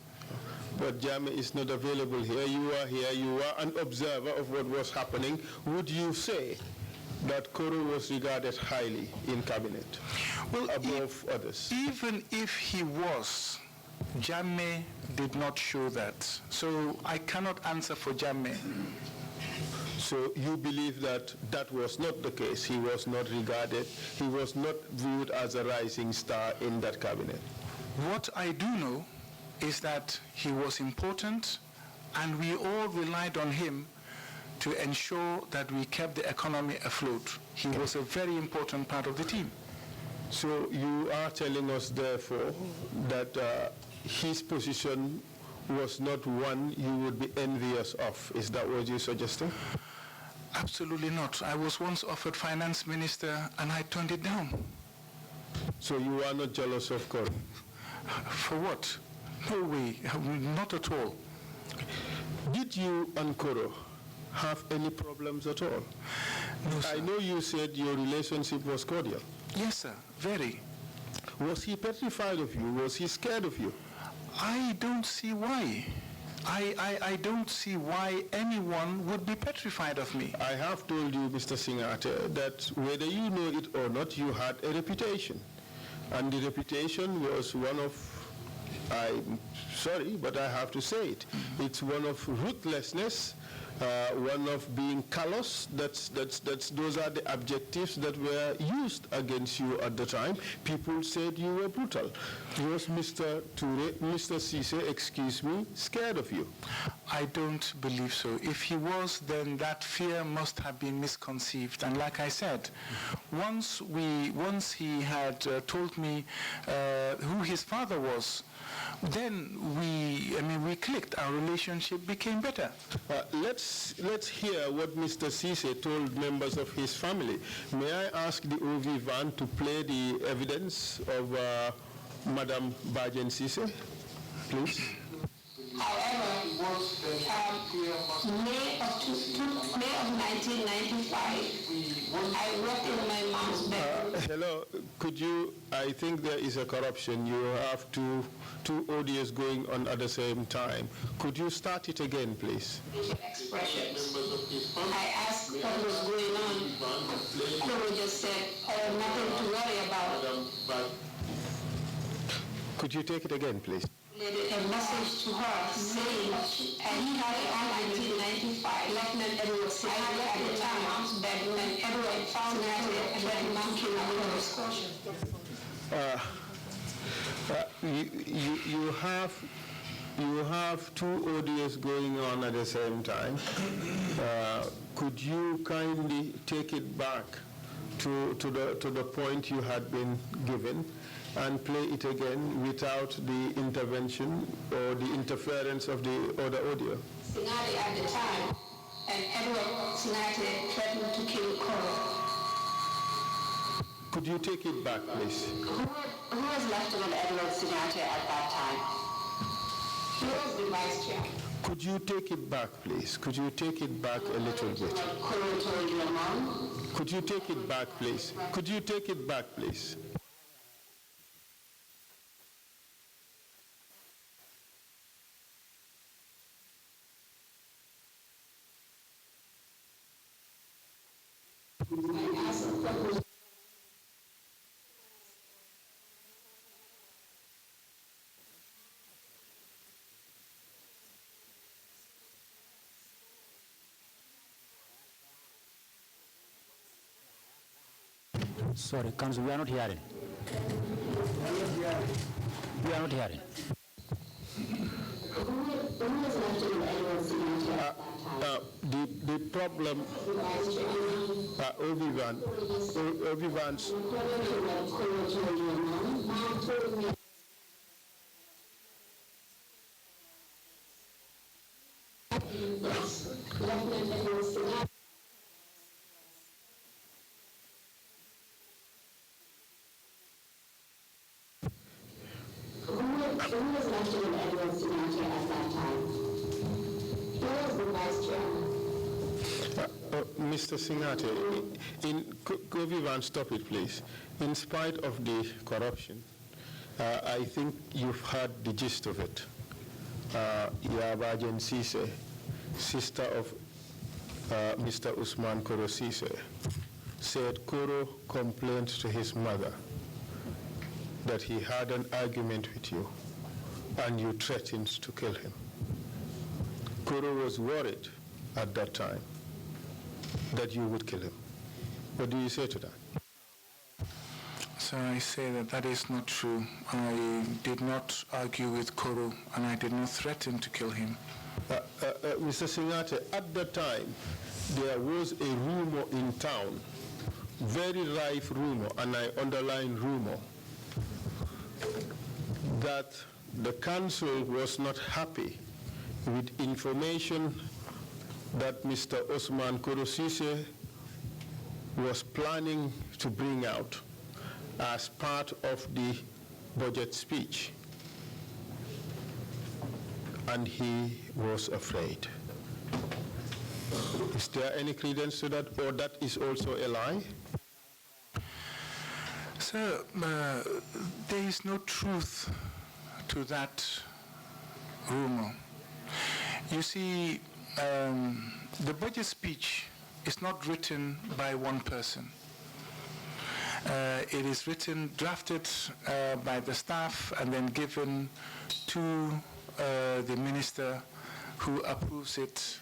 But Jammeh is not available here. You are here. You are an observer of what was happening. Would you say that Koro was regarded highly in cabinet, above others? Even if he was, Jammeh did not show that. So I cannot answer for Jammeh. So you believe that that was not the case? He was not regarded, he was not viewed as a rising star in that cabinet? What I do know is that he was important, and we all relied on him to ensure that we kept the economy afloat. He was a very important part of the team. So you are telling us, therefore, that his position was not one you would be envious of. Is that what you're suggesting? Absolutely not. I was once offered finance minister and I turned it down. So you are not jealous of Koro? For what? No way, not at all. Did you and Koro have any problems at all? No, sir. I know you said your relationship was cordial. Yes, sir, very. Was he petrified of you? Was he scared of you? I don't see why. I don't see why anyone would be petrified of me. I have told you, Mr. Singhateh, that whether you know it or not, you had a reputation. And the reputation was one of, I'm sorry, but I have to say it. It's one of ruthlessness, one of being callous. Those are the adjectives that were used against you at the time. People said you were brutal. Was Mr. Toure, Mr. Sise, excuse me, scared of you? I don't believe so. If he was, then that fear must have been misconceived. And like I said, once he had told me who his father was, then we clicked. Our relationship became better. Let's hear what Mr. Sise told members of his family. May I ask the OV van to play the evidence of Madam Bajen Sise, please? However, May of 1995, I worked in my mom's bedroom. Hello, could you, I think there is a corruption. You have two audios going on at the same time. Could you start it again, please? Expressions. I asked what was going on. Koro just said, nothing to worry about. Could you take it again, please? A message to her saying, and he had it on 1995, Lieutenant Edward Singhateh at the time, mom's bedroom, and Edward found Singhateh and let him mom kill You have two audios going on at the same time. Could you kindly take it back to the point you had been given and play it again without the intervention or the interference of the other audio? Singhateh at the time, and Edward Singhateh threatened to kill Koro. Could you take it back, please? Who was Lieutenant Edward Singhateh at that time? He was the vice chair. Could you take it back, please? Could you take it back a little bit? Koro told your mom? Could you take it back, please? Could you take it back, please? Sorry, Council, we are not hearing. We are not hearing. The problem, Obi-Van's. Who was Lieutenant Edward Singhateh at that time? He was the vice chairman. Mr. Singhateh, Obi-Van, stop it, please. In spite of the corruption, I think you've heard the gist of it. Bajen Sise, sister of Mr. Usman Koro Sise, said Koro complained to his mother that he had an argument with you and you threatened to kill him. Koro was worried at that time that you would kill him. What do you say to that? So I say that is not true. I did not argue with Koro and I did not threaten to kill him. Mr. Singhateh, at the time, there was a rumor in town, very rife rumor, and I underline rumor, that the council was not happy with information that Mr. Osman Koro Sise was planning to bring out as part of the budget speech. And he was afraid. Is there any credence to that, or that is also a lie? Sir, there is no truth to that rumor. You see, the budget speech is not written by one person. It is written, drafted by the staff, and then given to the minister who approves it.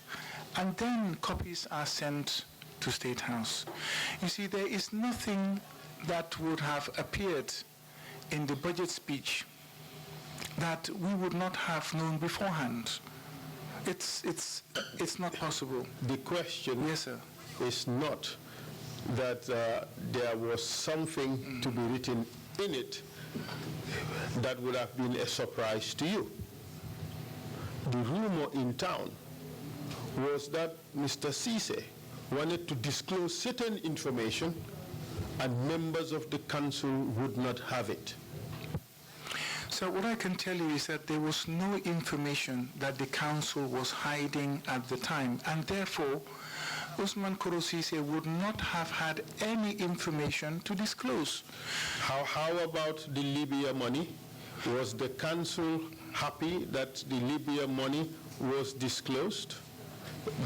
And then copies are sent to State House. You see, there is nothing that would have appeared in the budget speech that we would not have known beforehand. It's not possible. The question Yes, sir. is not that there was something to be written in it that would have been a surprise to you. The rumor in town was that Mr. Singhateh wanted to disclose certain information and members of the council would not have it. So what I can tell you is that there was no information that the council was hiding at the time, and therefore Usman Korosise would not have had any information to disclose. How about the Libya money? Was the council happy that the Libya money was disclosed?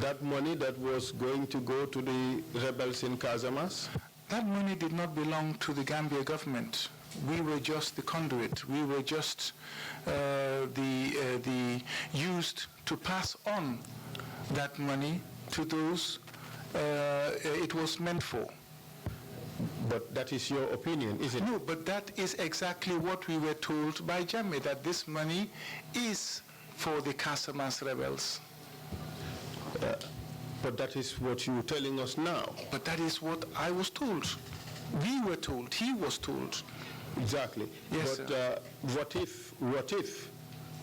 That money that was going to go to the rebels in Casamance? That money did not belong to the Gambia government. We were just the conduit. We were just the used to pass on that money to those it was meant for. But that is your opinion, isn't it? No, but that is exactly what we were told by Jammeh, that this money is for the Casamance rebels. But that is what you're telling us now. But that is what I was told. We were told. He was told. Exactly. Yes, but sir. What if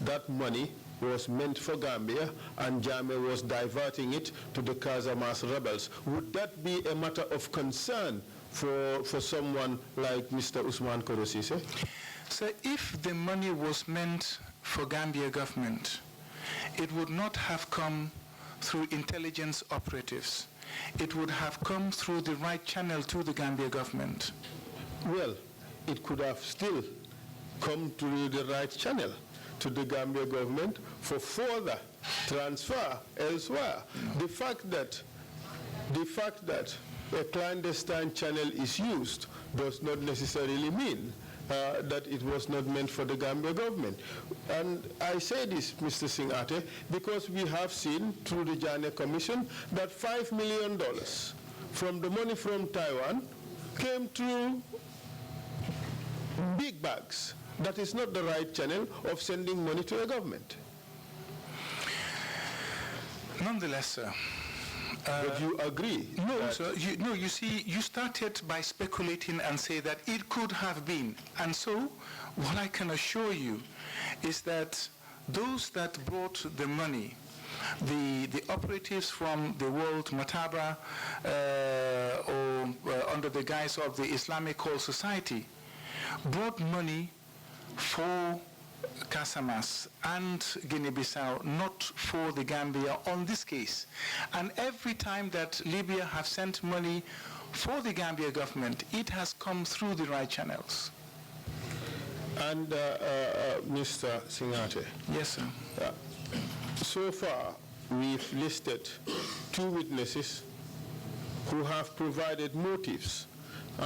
that money was meant for Gambia and Jammeh was diverting it to the Casamance rebels? Would that be a matter of concern for someone like Mr. Usman Korosise? So if the money was meant for Gambia government, it would not have come through intelligence operatives. It would have come through the right channel to the Gambia government. Well, it could have still come through the right channel to the Gambia government for further transfer elsewhere. The fact that a clandestine channel is used does not necessarily mean that it was not meant for the Gambia government. And I say this, Mr. Singhateh, because we have seen through the Jammeh Commission that $5 million from the money from Taiwan came through big bags. That is not the right channel of sending money to a government. Nonetheless, sir. But you agree? No, sir. You see, you started by speculating and say that it could have been. And so, what I can assure you is that those that brought the money, the operatives from the World Mataba or under the guise of the Islamic Call Society, brought money for Casamance and Guinea-Bissau, not for the Gambia on this case. And every time that Libya have sent money for the Gambia government, it has come through the right channels. And Mr. Singhateh. Yes, sir. So far, we've listed 2 witnesses who have provided motives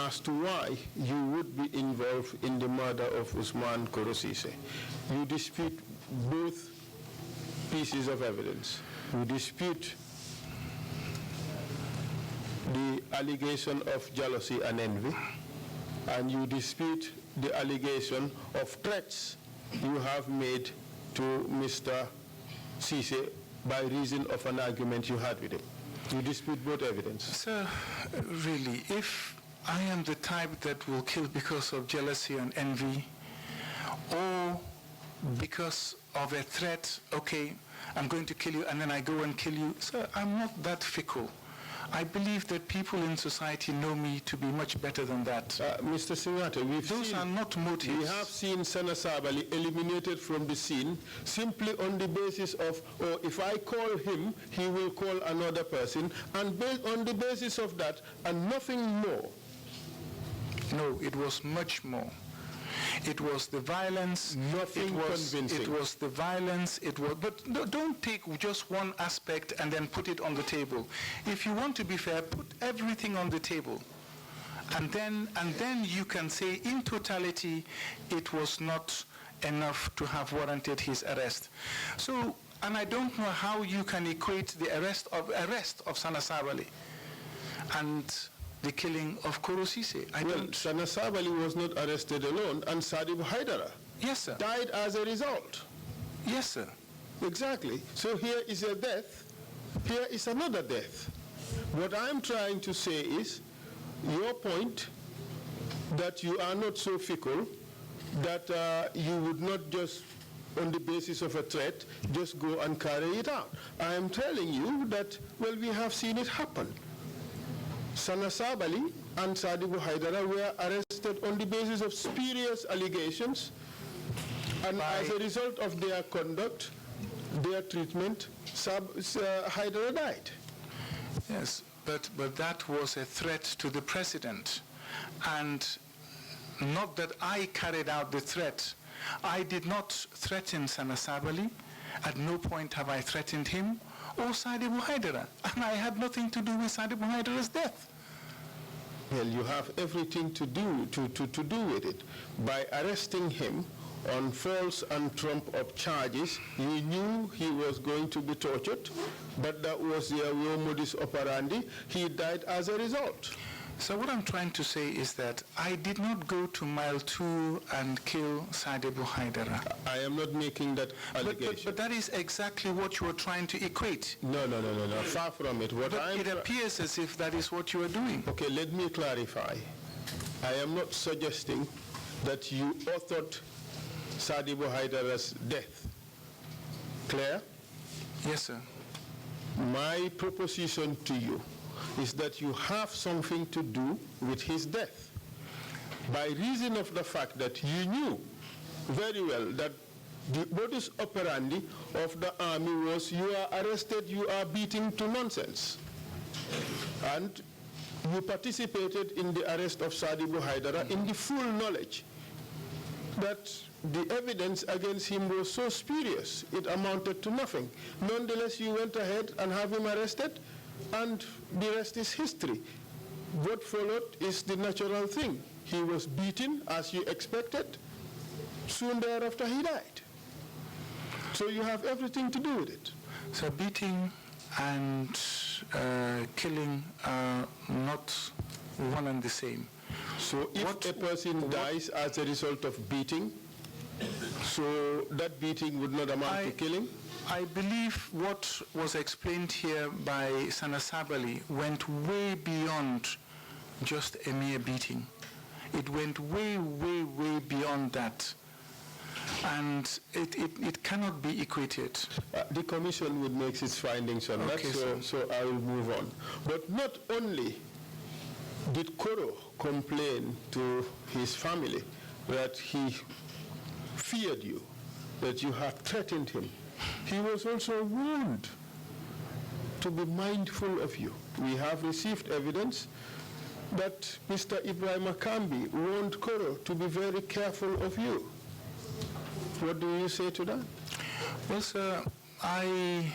as to why you would be involved in the murder of Usman Korosise. You dispute both pieces of evidence. You dispute the allegation of jealousy and envy, and you dispute the allegation of threats you have made to Mr. Sise by reason of an argument you had with him. You dispute both evidence. Sir, really, if I am the type that will kill because of jealousy and envy, or because of a threat, okay, I'm going to kill you, and then I go and kill you. Sir, I'm not that fickle. I believe that people in society know me to be much better than that. Mr. Singhateh, those are not motives. We have seen Sana Sabali eliminated from the scene simply on the basis of, oh, if I call him, he will call another person, and on the basis of that, and nothing more. No, it was much more. It was the violence. Nothing convincing. It was the violence. It was. But no, don't take just one aspect and then put it on the table. If you want to be fair, put everything on the table, And then you can say in totality it was not enough to have warranted his arrest. So, and I don't know how you can equate the arrest of Sana Sabali and the killing of Koro Sise. Sana Sabali was not arrested alone, and Sadib Haidara died as a result. Yes, sir. Exactly. So here is a death, here is another death. What I'm trying to say is, your point that you are not so fickle, that you would not just, on the basis of a threat, just go and carry it out. I am telling you that, well, we have seen it happen. Sana Sabali and Sadibu Haidara were arrested on the basis of spurious allegations, and as a result of their conduct, their treatment, Haidara died. Yes, but that was a threat to the president, and not that I carried out the threat. I did not threaten Sana Sabali. At no point have I threatened him or Sadibu Haidara, and I had nothing to do with Sadibu Haidara's death. Well, you have everything to do with it. By arresting him on false and trump-up charges, you knew he was going to be tortured, but that was their modus operandi. He died as a result. So what I'm trying to say is that I did not go to Mile 2 and kill Sadibu Haidara. I am not making that allegation. But that is exactly what you are trying to equate. No. Far from it. It appears as if that is what you are doing. Okay, let me clarify. I am not suggesting that you authored Sadibu Haidara's death. Clear? Yes, sir. My proposition to you is that you have something to do with his death, by reason of the fact that you knew very well that the modus operandi of the army was, you are arrested, you are beaten to nonsense. And you participated in the arrest of Sadibu Haidara in the full knowledge that the evidence against him was so spurious, it amounted to nothing. Nonetheless, you went ahead and have him arrested, and the rest is history. What followed is the natural thing. He was beaten as you expected. Soon thereafter, he died. So you have everything to do with it. So beating and killing are not one and the same. So if a person dies as a result of beating, so that beating would not amount to killing? I believe what was explained here by Sana Sabali went way beyond just a mere beating. It went way beyond that. And it cannot be equated. The commission would make its findings on that, so I will move on. But not only did Koro complain to his family that he feared you, that you had threatened him, he was also warned to be mindful of you. We have received evidence that Mr. Ibrahim Akambi warned Koro to be very careful of you. What do you say to that? Well, sir, I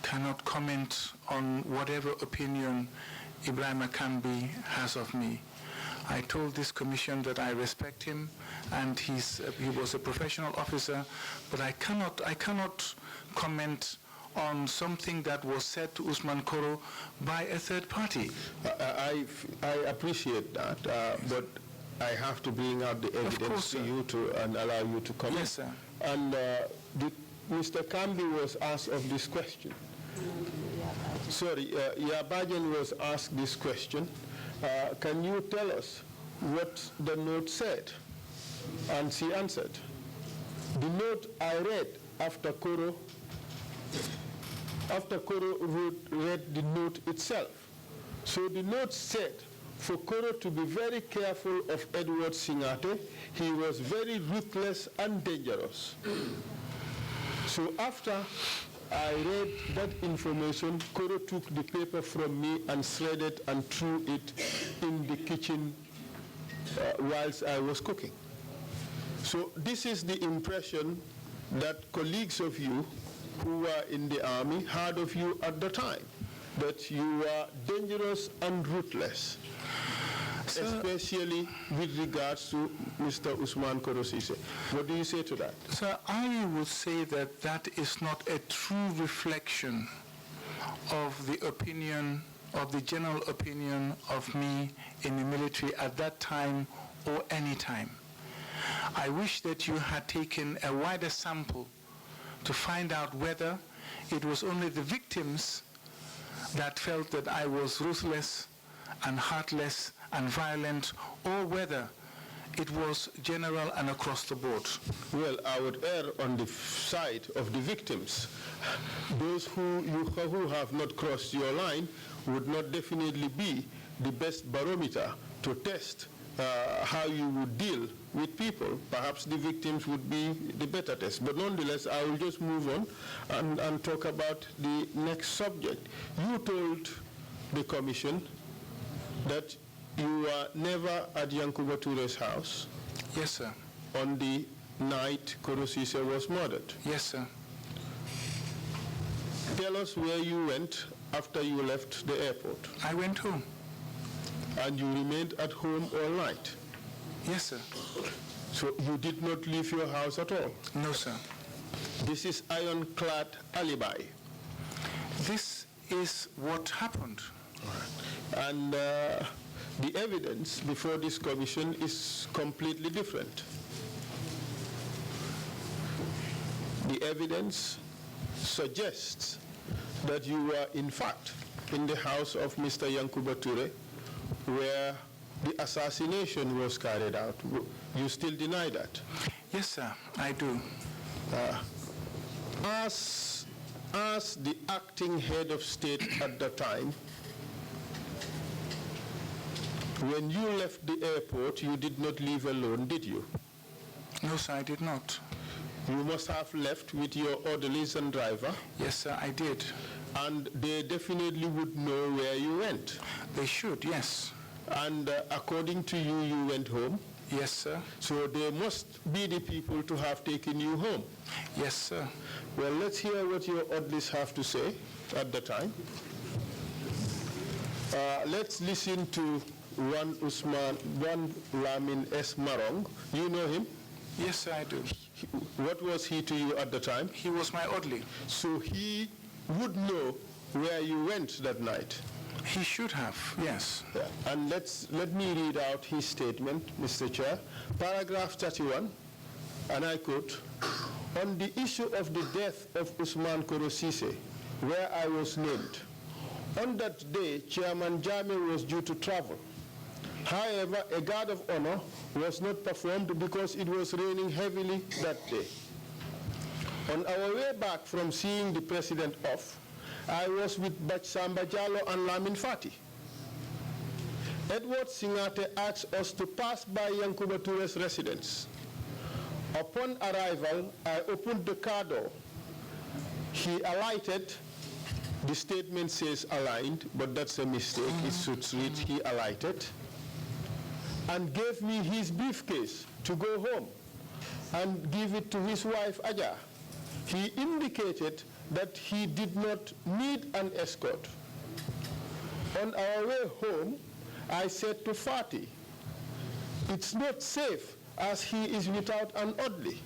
cannot comment on whatever opinion Ibrahim Akambi has of me. I told this commission that I respect him, and he was a professional officer, but I cannot comment on something that was said to Usman Koro by a third party. I appreciate that, but I have to bring out the evidence to you and allow you to comment. Yes, sir. And Mr. Kambi was asked of this question. Sorry, Yabajan was asked this question. Can you tell us what the note said? And she answered. The note I read after Koro read the note itself. So the note said, for Koro to be very careful of Edward Singhateh, he was very ruthless and dangerous. So after I read that information, Koro took the paper from me and shredded and threw it in the kitchen whilst I was cooking. So this is the impression that colleagues of you who were in the army had of you at the time. that you are dangerous and ruthless, especially with regards to Mr. Usman Korosise. What do you say to that? Sir, I would say that that is not a true reflection of the opinion, of the general opinion of me in the military at that time or any time. I wish that you had taken a wider sample to find out whether it was only the victims that felt that I was ruthless and heartless and violent, or whether it was general and across the board. Well, I would err on the side of the victims. Those who have not crossed your line would not definitely be the best barometer to test how you would deal with people. Perhaps the victims would be the better test. But nonetheless, I will just move on and talk about the next subject. You told the commission that you were never at Yankuba Toure's house. Yes, sir. On the night Korosise was murdered. Yes, sir. Tell us where you went after you left the airport. I went home. And you remained at home all night? Yes, sir. So you did not leave your house at all? No, sir. This is ironclad alibi. This is what happened. All right. And the evidence before this commission is completely different. The evidence suggests that you were in fact in the house of Mr. Yankuba Toure where the assassination was carried out. You still deny that? Yes, sir, I do. As the acting head of state at the time, when you left the airport, you did not leave alone, did you? No, sir, I did not. You must have left with your orderlies and driver. Yes, sir, I did. And they definitely would know where you went. They should, yes. And according to you, you went home? Yes, sir. So they must be the people to have taken you home? Yes, sir. Well, let's hear what your orderlies have to say at the time. Let's listen to one Lamin S. Marong. You know him? Yes, sir, I do. What was he to you at the time? He was my orderly. So he would know where you went that night? He should have, yes. Yeah. And let me read out his statement, Mr. Chair. Paragraph 31, and I quote, "On the issue of the death of Usman Korosise, where I was named, on that day, Chairman Jame was due to travel. However, a guard of honor was not performed because it was raining heavily that day. On our way back from seeing the president off, I was with Bachsamba Jallo and Lamin Fati. Edward Singhateh asked us to pass by Yankuba Toure's residence. Upon arrival, I opened the car door. He alighted. The statement says aligned, but that's a mistake. It should read he alighted and gave me his briefcase to go home and give it to his wife, Aja. He indicated that he did not need an escort. On our way home, I said to Fati, it's not safe as he is without an orderly."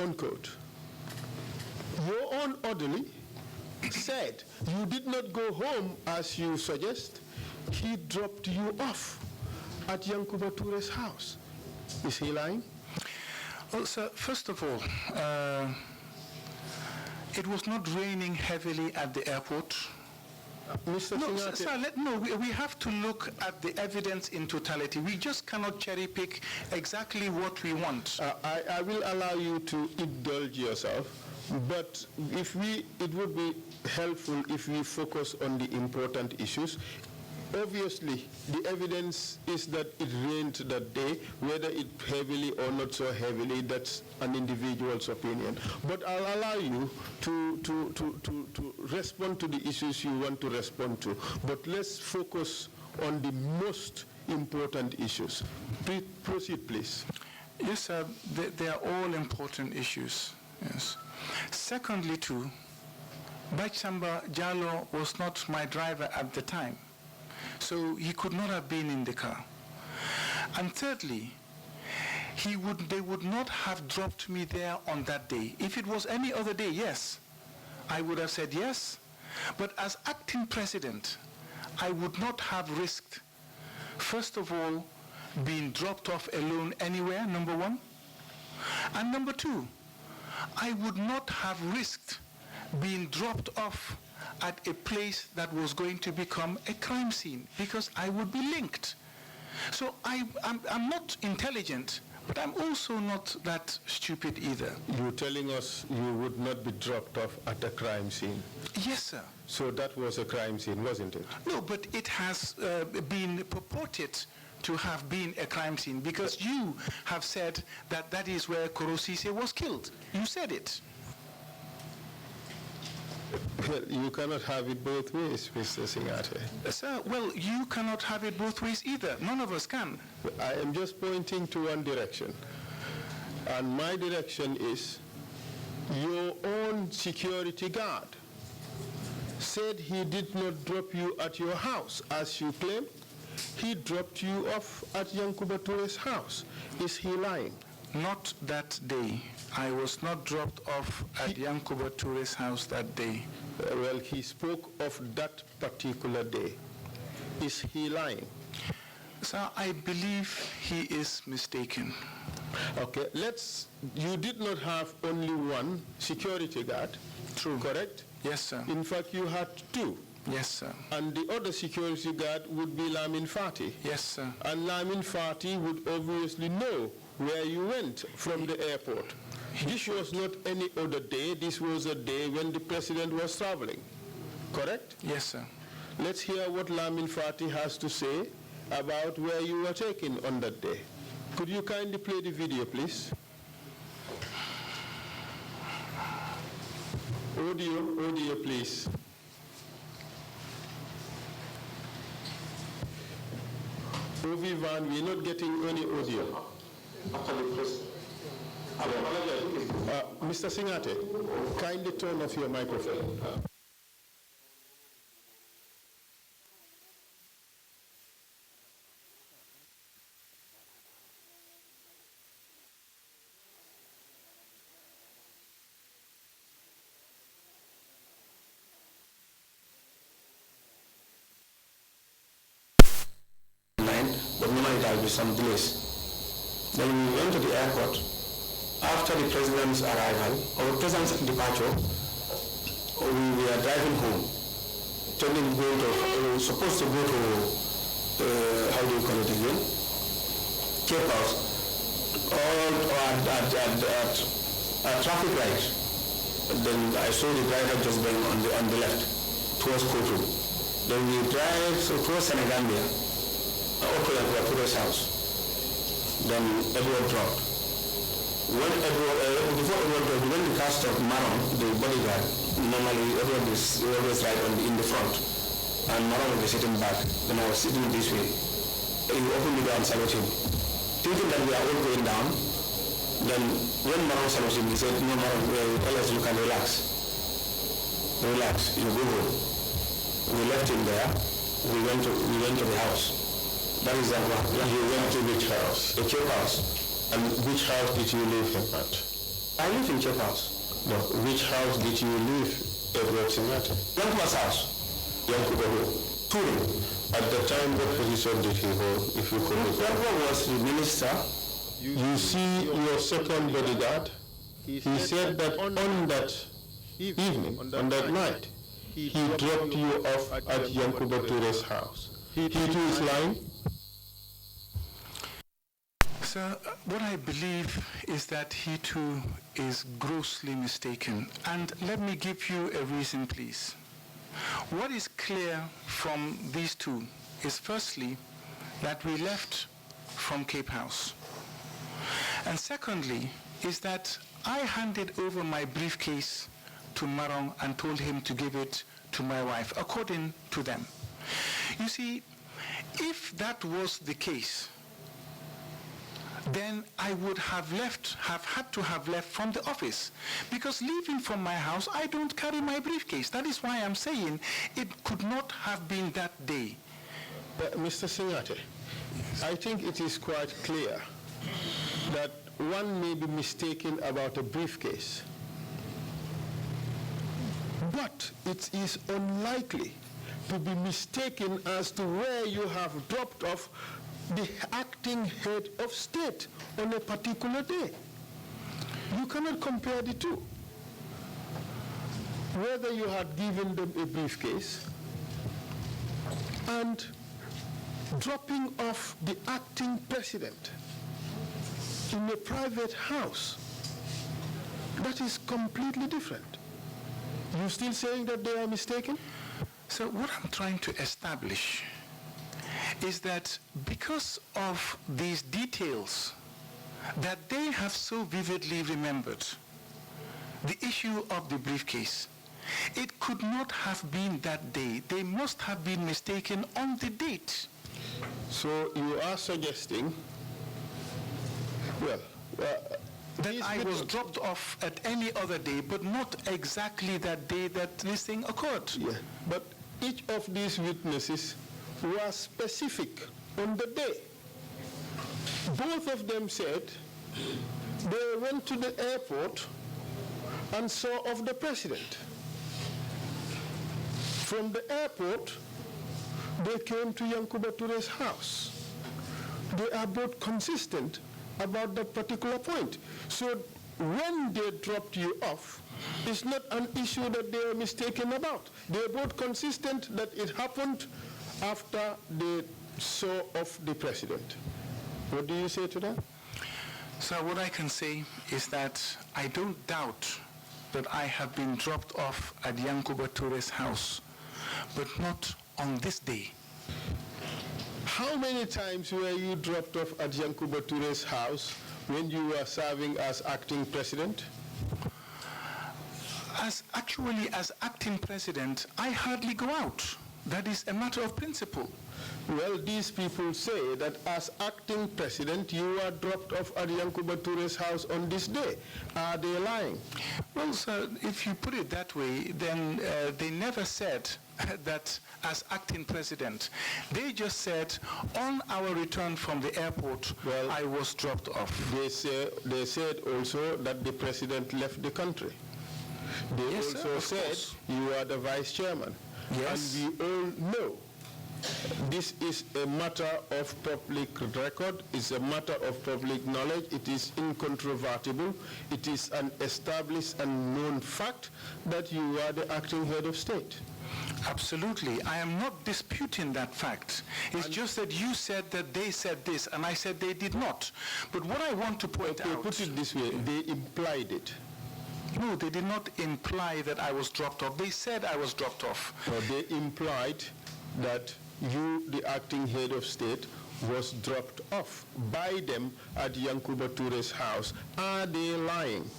Unquote. Your own orderly said you did not go home as you suggest. He dropped you off at Yankuba Toure's house. Is he lying? Well, sir, first of all, it was not raining heavily at the airport. Mr. No, Singhateh, we have to look at the evidence in totality. We just cannot cherry pick exactly what we want. I will allow you to indulge yourself, but it would be helpful if we focus on the important issues. Obviously, the evidence is that it rained that day, whether it heavily or not so heavily, that's an individual's opinion. But I'll allow you to respond to the issues you want to respond to. But let's focus on the most important issues. Proceed, please. Yes, sir, they are all important issues. Yes. Secondly, too, Bachamba Jallo was not my driver at the time, so he could not have been in the car. And thirdly, they would not have dropped me there on that day. If it was any other day, yes, I would have said yes. But as acting president, I would not have risked, first of all, being dropped off alone anywhere, number one. And number two, I would not have risked being dropped off at a place that was going to become a crime scene, because I would be linked. So I'm not intelligent, but I'm also not that stupid either. You're telling us you would not be dropped off at a crime scene? Yes, sir. So that was a crime scene, wasn't it? No, but it has been purported to have been a crime scene, because you have said that that is where Korosise was killed. You said it. Well, you cannot have it both ways, Mr. Singhateh. Sir, well, you cannot have it both ways either. None of us can. I am just pointing to one direction. And my direction is your own security guard said he did not drop you at your house, as you claim. He dropped you off at Yankuba Toure's house. Is he lying? Not that day. I was not dropped off at Yankuba Toure's house that day. Well, he spoke of that particular day. Is he lying? Sir, I believe he is mistaken. Okay, you did not have only one security guard. True. Correct? Yes, sir. In fact, you had two. Yes, sir. And the other security guard would be Lamin Fati. Yes, sir. And Lamin Fati would obviously know where you went from the airport. This was not any other day. This was a day when the president was traveling. Correct? Yes, sir. Let's hear what Lamin Fati has to say about where you were taken on that day. Could you kindly play the video, please? Audio, please. Ovi Van, we're not getting any audio. Mr. Singhateh, kindly turn off your microphone. But normally there will be some delays. Then we went to the airport. After the president's arrival, or president's departure, we were driving home. We were supposed to go to, how do you call it again? Cape House, or at traffic light. Then I saw the driver just going on the left, towards Kotu. Then we drive towards Senegambia. To his house. Then Edward dropped. When before Edward dropped, when the car stopped, Maron, the bodyguard, normally Edward is always right in the front, and Maron will be sitting back. Then I was sitting this way. He opened the door and saluted him. Thinking that we are all going down, then when Maron saluted him, he said, "No, Maron, Ellis, you can relax. Relax, you go home." We left him there. We went to the house. That is that one. You went to which house? The Cape House. And which house did you live at? I live in Cape House. No, which house did you live, Edward Singhateh? Yankuba's house. Yankuba who? Ture. At the time, what position did he hold, if you could recall? Yankuba was the minister. You see your second bodyguard? He said that on that evening, on that night, he dropped you off at Yankuba Toure's house. He too is lying? Sir, what I believe is that he too is grossly mistaken. And let me give you a reason, please. What is clear from these two is firstly that we left from Cape House. And secondly is that I handed over my briefcase to Marong and told him to give it to my wife, according to them. You see, if that was the case, then I would have had to have left from the office. Because leaving from my house, I don't carry my briefcase. That is why I'm saying it could not have been that day. Mr. Singhateh, I think it is quite clear that one may be mistaken about a briefcase, but it is unlikely to be mistaken as to where you have dropped off the acting head of state on a particular day. You cannot compare the two. Whether you had given them a briefcase and dropping off the acting president in a private house, that is completely different. You still saying that they are mistaken? So what I'm trying to establish is that because of these details that they have so vividly remembered, the issue of the briefcase, it could not have been that day. They must have been mistaken on the date. So you are suggesting, that I was dropped off at any other day, but not exactly that day that this thing occurred. Yeah, but each of these witnesses were specific on the day. Both of them said they went to the airport and saw of the president. From the airport, they came to Yankuba Toure's house. They are both consistent about that particular point. So when they dropped you off, it's not an issue that they are mistaken about. They are both consistent that it happened after they saw of the president. What do you say to that? So what I can say is that I don't doubt that I have been dropped off at Yankuba Toure's house, but not on this day. How many times were you dropped off at Yankuba Toure's house when you were serving as acting president? As acting president, I hardly go out. That is a matter of principle. Well, these people say that as acting president, you were dropped off at Yankuba Toure's house on this day. Are they lying? Well, sir, if you put it that way, then they never said that as acting president. They just said, on our return from the airport, I was dropped off. They said also that the president left the country. They also said you are the vice chairman. Yes. And we all know this is a matter of public record, it's a matter of public knowledge, it is incontrovertible, it is an established and known fact that you are the acting head of state. Absolutely. I am not disputing that fact. It's just that you said that they said this, and I said they did not. But what I want to point out... Put it this way, they implied it. No, they did not imply that I was dropped off. They said I was dropped off. No, they implied that you, the acting head of state, was dropped off by them at Yankuba Toure's house. Are they lying?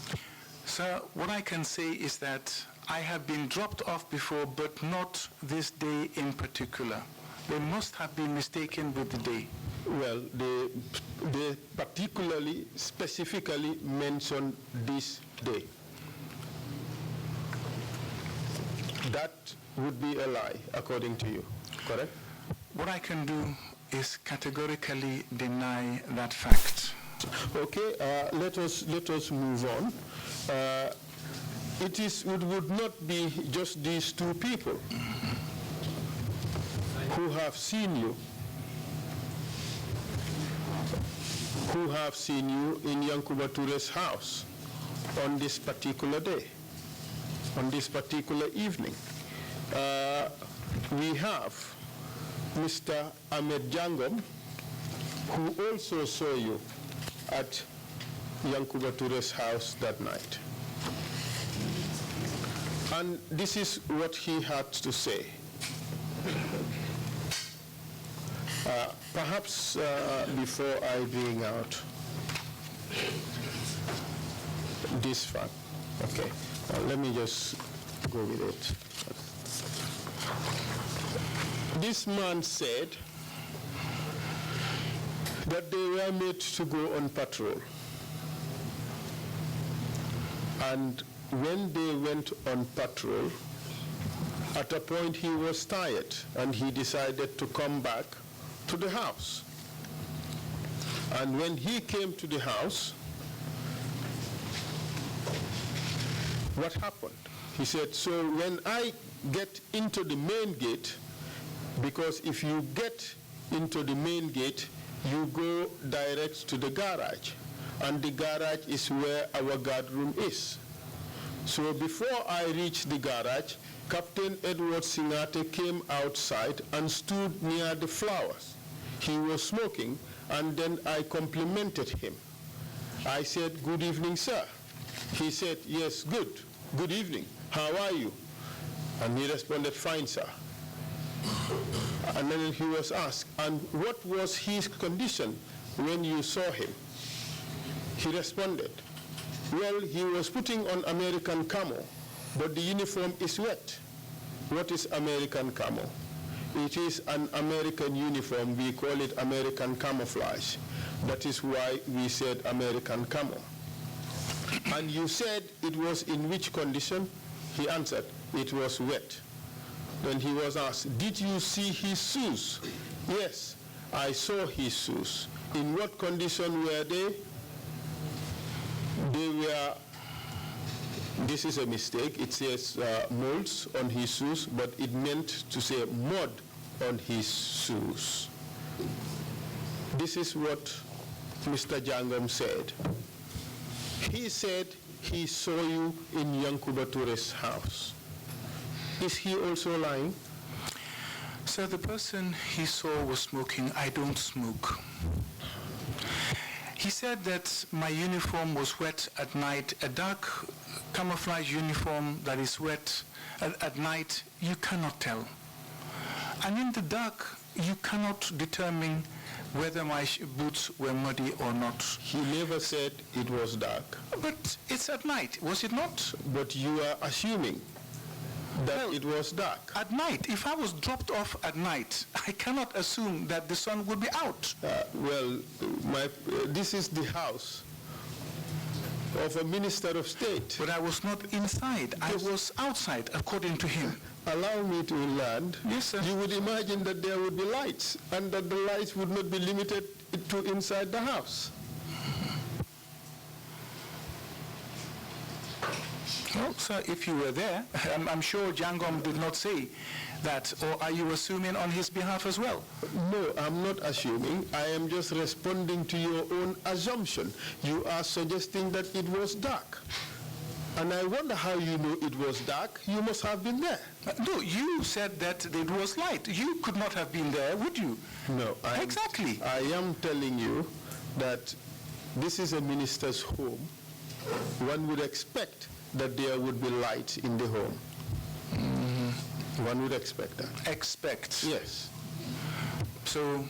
Sir, what I can say is that I have been dropped off before, but not this day in particular. They must have been mistaken with the day. Well, they particularly, specifically mentioned this day. That would be a lie, according to you, correct? What I can do is categorically deny that fact. Okay, let us move on. It would not be just these two people who have seen you, in Yankuba Toure's house on this particular day, on this particular evening. We have Mr. Ahmed Jangom, who also saw you at Yankuba Toure's house that night. And this is what he had to say. Perhaps before I bring out this fact, okay, let me just go with it. This man said that they were made to go on patrol. And when they went on patrol, at a point he was tired and he decided to come back to the house. And when he came to the house, what happened? He said, so when I get into the main gate, because if you get into the main gate, you go direct to the garage, and the garage is where our guard room is. So before I reached the garage, Captain Edward Singhateh came outside and stood near the flowers. He was smoking, and then I complimented him. I said, good evening, sir. He said, yes, good. Good evening. How are you? And he responded, fine, sir. And then he was asked, and what was his condition when you saw him? He responded, well, he was putting on American camo, but the uniform is wet. What is American camo? It is an American uniform. We call it American camouflage. That is why we said American camo. And you said it was in which condition? He answered, it was wet. Then he was asked, did you see his shoes? Yes, I saw his shoes. In what condition were they? They were, this is a mistake, it says molds on his shoes, but it meant to say mud on his shoes. This is what Mr. Jangom said. He said he saw you in Yankuba Toure's house. Is he also lying? So the person he saw was smoking. I don't smoke. He said that my uniform was wet at night. A dark camouflage uniform that is wet at night, you cannot tell. And in the dark, you cannot determine whether my boots were muddy or not. He never said it was dark. But it's at night, was it not? But you are assuming that it was dark. At night, if I was dropped off at night, I cannot assume that the sun would be out. This is the house of a minister of state. But I was not inside. I was outside, according to him. Allow me to land. Yes, sir. You would imagine that there would be lights, and that the lights would not be limited to inside the house. Well, sir, if you were there, I'm sure Jangom did not say that, or are you assuming on his behalf as well? No, I'm not assuming. I am just responding to your own assumption. You are suggesting that it was dark. And I wonder how you know it was dark. You must have been there. No, you said that it was light. You could not have been there, would you? No. Exactly. I am telling you that this is a minister's home. One would expect that there would be light in the home. Mm-hmm. One would expect that. Expect? Yes. So,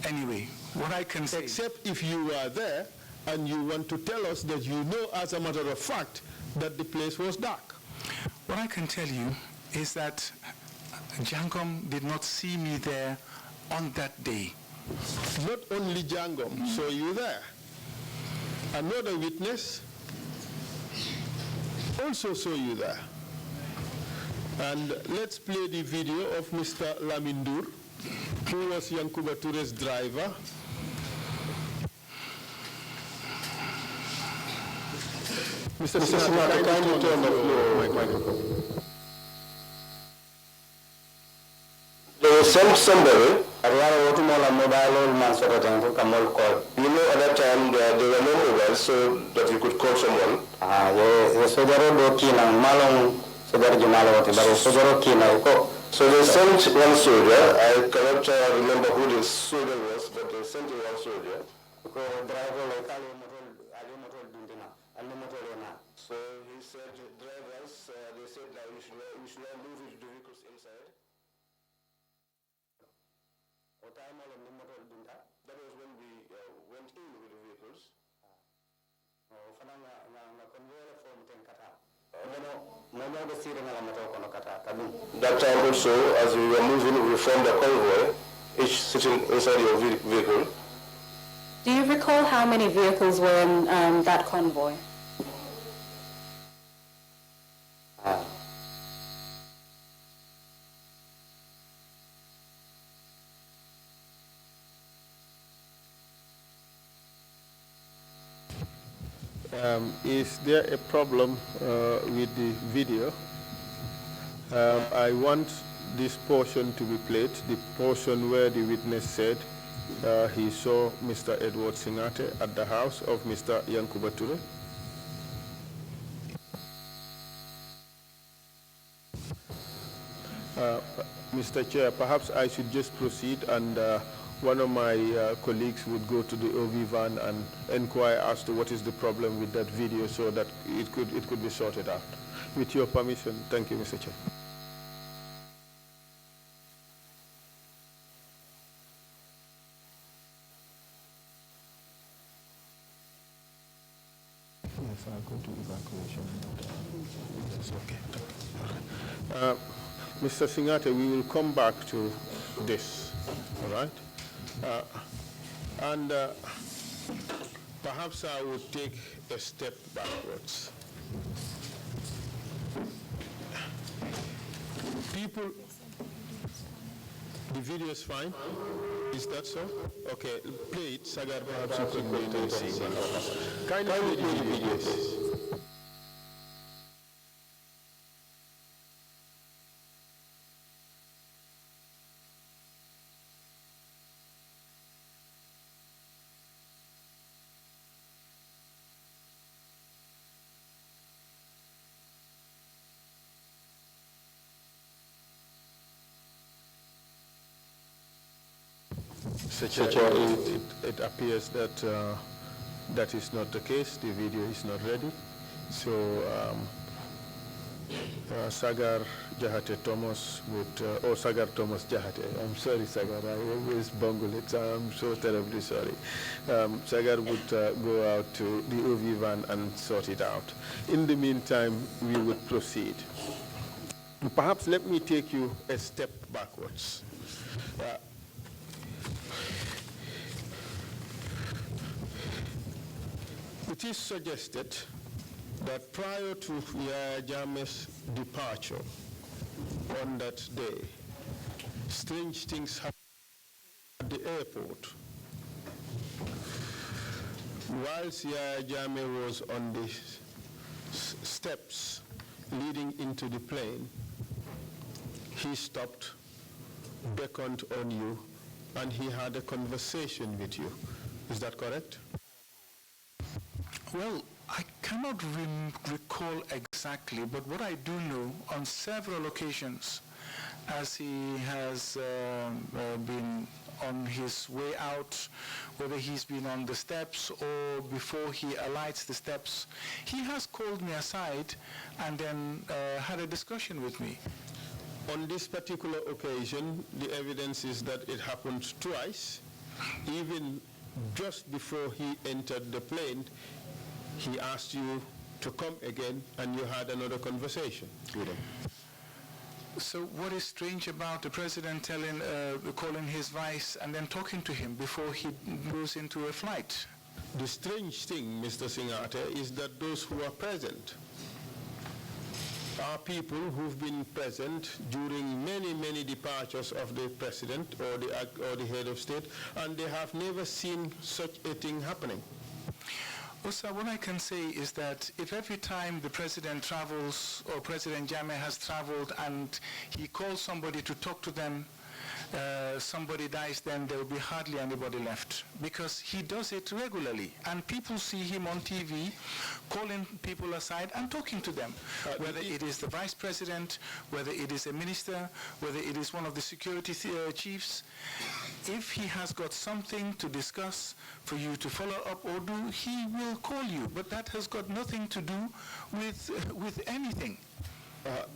anyway, what I can say... Except if you are there and you want to tell us that you know as a matter of fact that the place was dark. What I can tell you is that Jangom did not see me there on that day. Not only Jangom saw you there. Another witness also saw you there. And let's play the video of Mr. Lamindur, who was Yankuba Toure's driver. Mr. Singhateh, kindly turn the microphone. They sent somebody, you know, at that time there were no mobiles, so that you could call someone. So they sent one soldier. I cannot remember who the soldier was, but they sent one soldier. So he said, drivers, they said that we should not move the vehicles inside. That was when we went in with the vehicles. That time also, as we were moving, we formed a convoy, each sitting inside your vehicle. Do you recall how many vehicles were in that convoy? Is there a problem with the video? I want this portion to be played, the portion where the witness said he saw Mr. Edward Singhateh at the house of Mr. Yankuba Ture. Mr. Chair, perhaps I should just proceed, and one of my colleagues would go to the OV van and inquire as to what is the problem with that video so that it could be sorted out. With your permission, thank you, Mr. Chair. Yes, I'll go to evacuation. That's okay. Mr. Singhateh, we will come back to this, all right? Perhaps I would take a step backwards. People, the video is fine? Is that so? Okay, play it. Sagar, perhaps you could wait and see. Kindly play the video, please. It appears that that is not the case. The video is not ready. So Sagar Jahateh Thomas would, Sagar Thomas Jahateh. I'm sorry, Sagar. I always bungle it. I'm so terribly sorry. Sagar would go out to the OV van and sort it out. In the meantime, we would proceed. Perhaps let me take you a step backwards. It is suggested that prior to Yahya Jammeh's departure on that day, strange things happened at the airport. Whilst Yahya Jammeh was on the steps leading into the plane, he stopped, beckoned on you, and he had a conversation with you. Is that correct? Well, I cannot recall exactly, but what I do know, on several occasions, as he has been on his way out, whether he's been on the steps or before he alights the steps, he has called me aside and then had a discussion with me. On this particular occasion, the evidence is that it happened twice. Even just before he entered the plane, he asked you to come again, and you had another conversation with him. So what is strange about the president calling his vice and then talking to him before he goes into a flight? The strange thing, Mr. Singhateh, is that those who are present are people who've been present during many, many departures of the president or the head of state, and they have never seen such a thing happening. Well, sir, what I can say is that if every time the president travels or President Jammeh has traveled and he calls somebody to talk to them, somebody dies, then there will be hardly anybody left, because he does it regularly, and people see him on TV calling people aside and talking to them, whether it is the vice president, whether it is a minister, whether it is one of the security chiefs. If he has got something to discuss for you to follow up or do, he will call you, but that has got nothing to do with anything.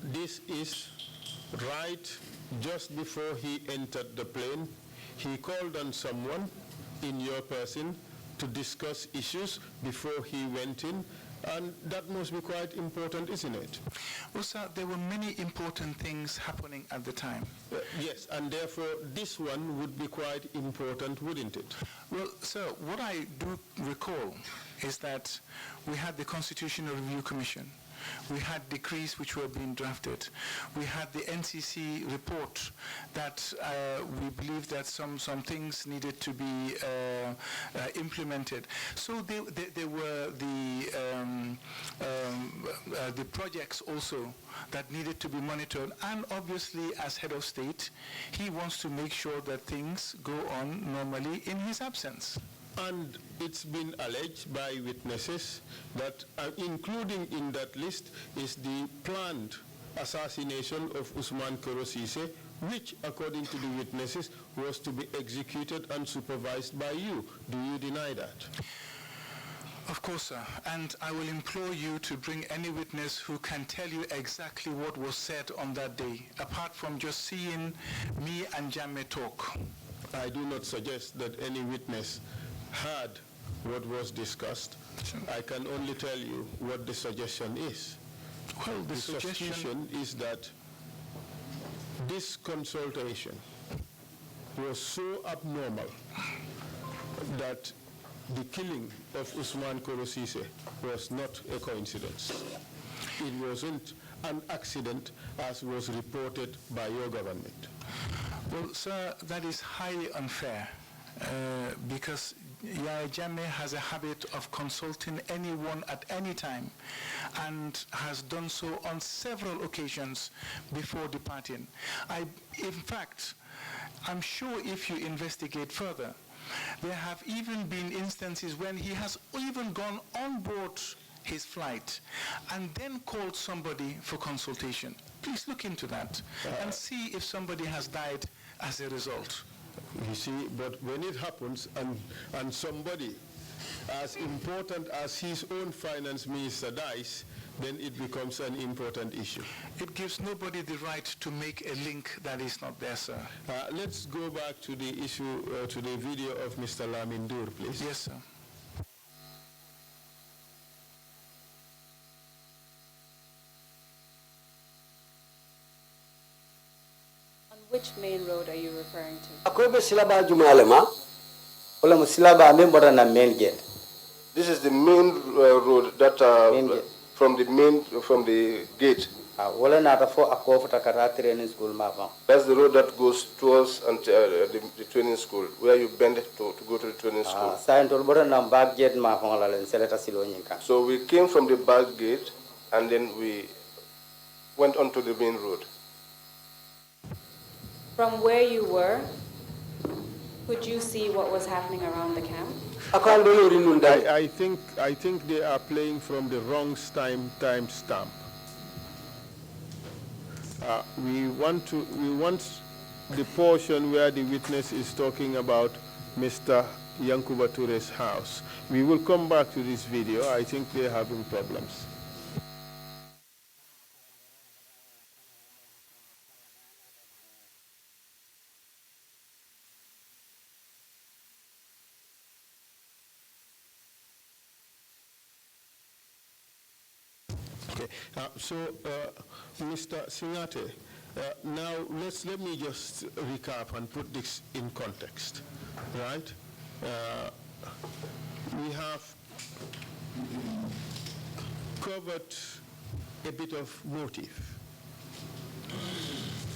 This is right just before he entered the plane. He called on someone in your person to discuss issues before he went in, And that must be quite important, isn't it? Well, sir, there were many important things happening at the time. Yes, and therefore this one would be quite important, wouldn't it? Well, sir, what I do recall is that we had the Constitutional Review Commission. We had decrees which were being drafted. We had the NCC report that we believed that some things needed to be implemented. So there were the projects also that needed to be monitored. And obviously, as head of state, he wants to make sure that things go on normally in his absence. And it's been alleged by witnesses that, including in that list, is the planned assassination of Usman Korosise, which, according to the witnesses, was to be executed and supervised by you. Do you deny that? Of course, sir. And I will implore you to bring any witness who can tell you exactly what was said on that day, apart from just seeing me and Jammeh talk. I do not suggest that any witness heard what was discussed. I can only tell you what the suggestion is. Well, the suggestion is that this consultation was so abnormal that the killing of Usman Korosise was not a coincidence. It wasn't an accident as was reported by your government. Well, sir, that is highly unfair. Because Yahya Jammeh has a habit of consulting anyone at any time and has done so on several occasions before departing. In fact, I'm sure if you investigate further, there have even been instances when he has even gone on board his flight and then called somebody for consultation. Please look into that and see if somebody has died as a result. You see, but when it happens and somebody as important as his own finance minister dies, then it becomes an important issue. It gives nobody the right to make a link that is not there, sir. Let's go back to the issue, to the video of Mr. Lamindur, please. Yes, sir. Which main road are you referring to? Akobe silaba jumalema, wala musilaba membora na main gate. This is the main road that from the gate. Wala na tafo ako futakara training school mapa. That's the road that goes towards the training school, where you bend to go to the training school. So we came from the back gate, and then we went onto the main road. From where you were, could you see what was happening around the camp? I think they are playing from the wrong time stamp. We want the portion where the witness is talking about Mr. Yankuba Toure's house. We will come back to this video. I think they're having problems. Mr. Singhateh, now let me just recap and put this in context, right? We have covered a bit of motive.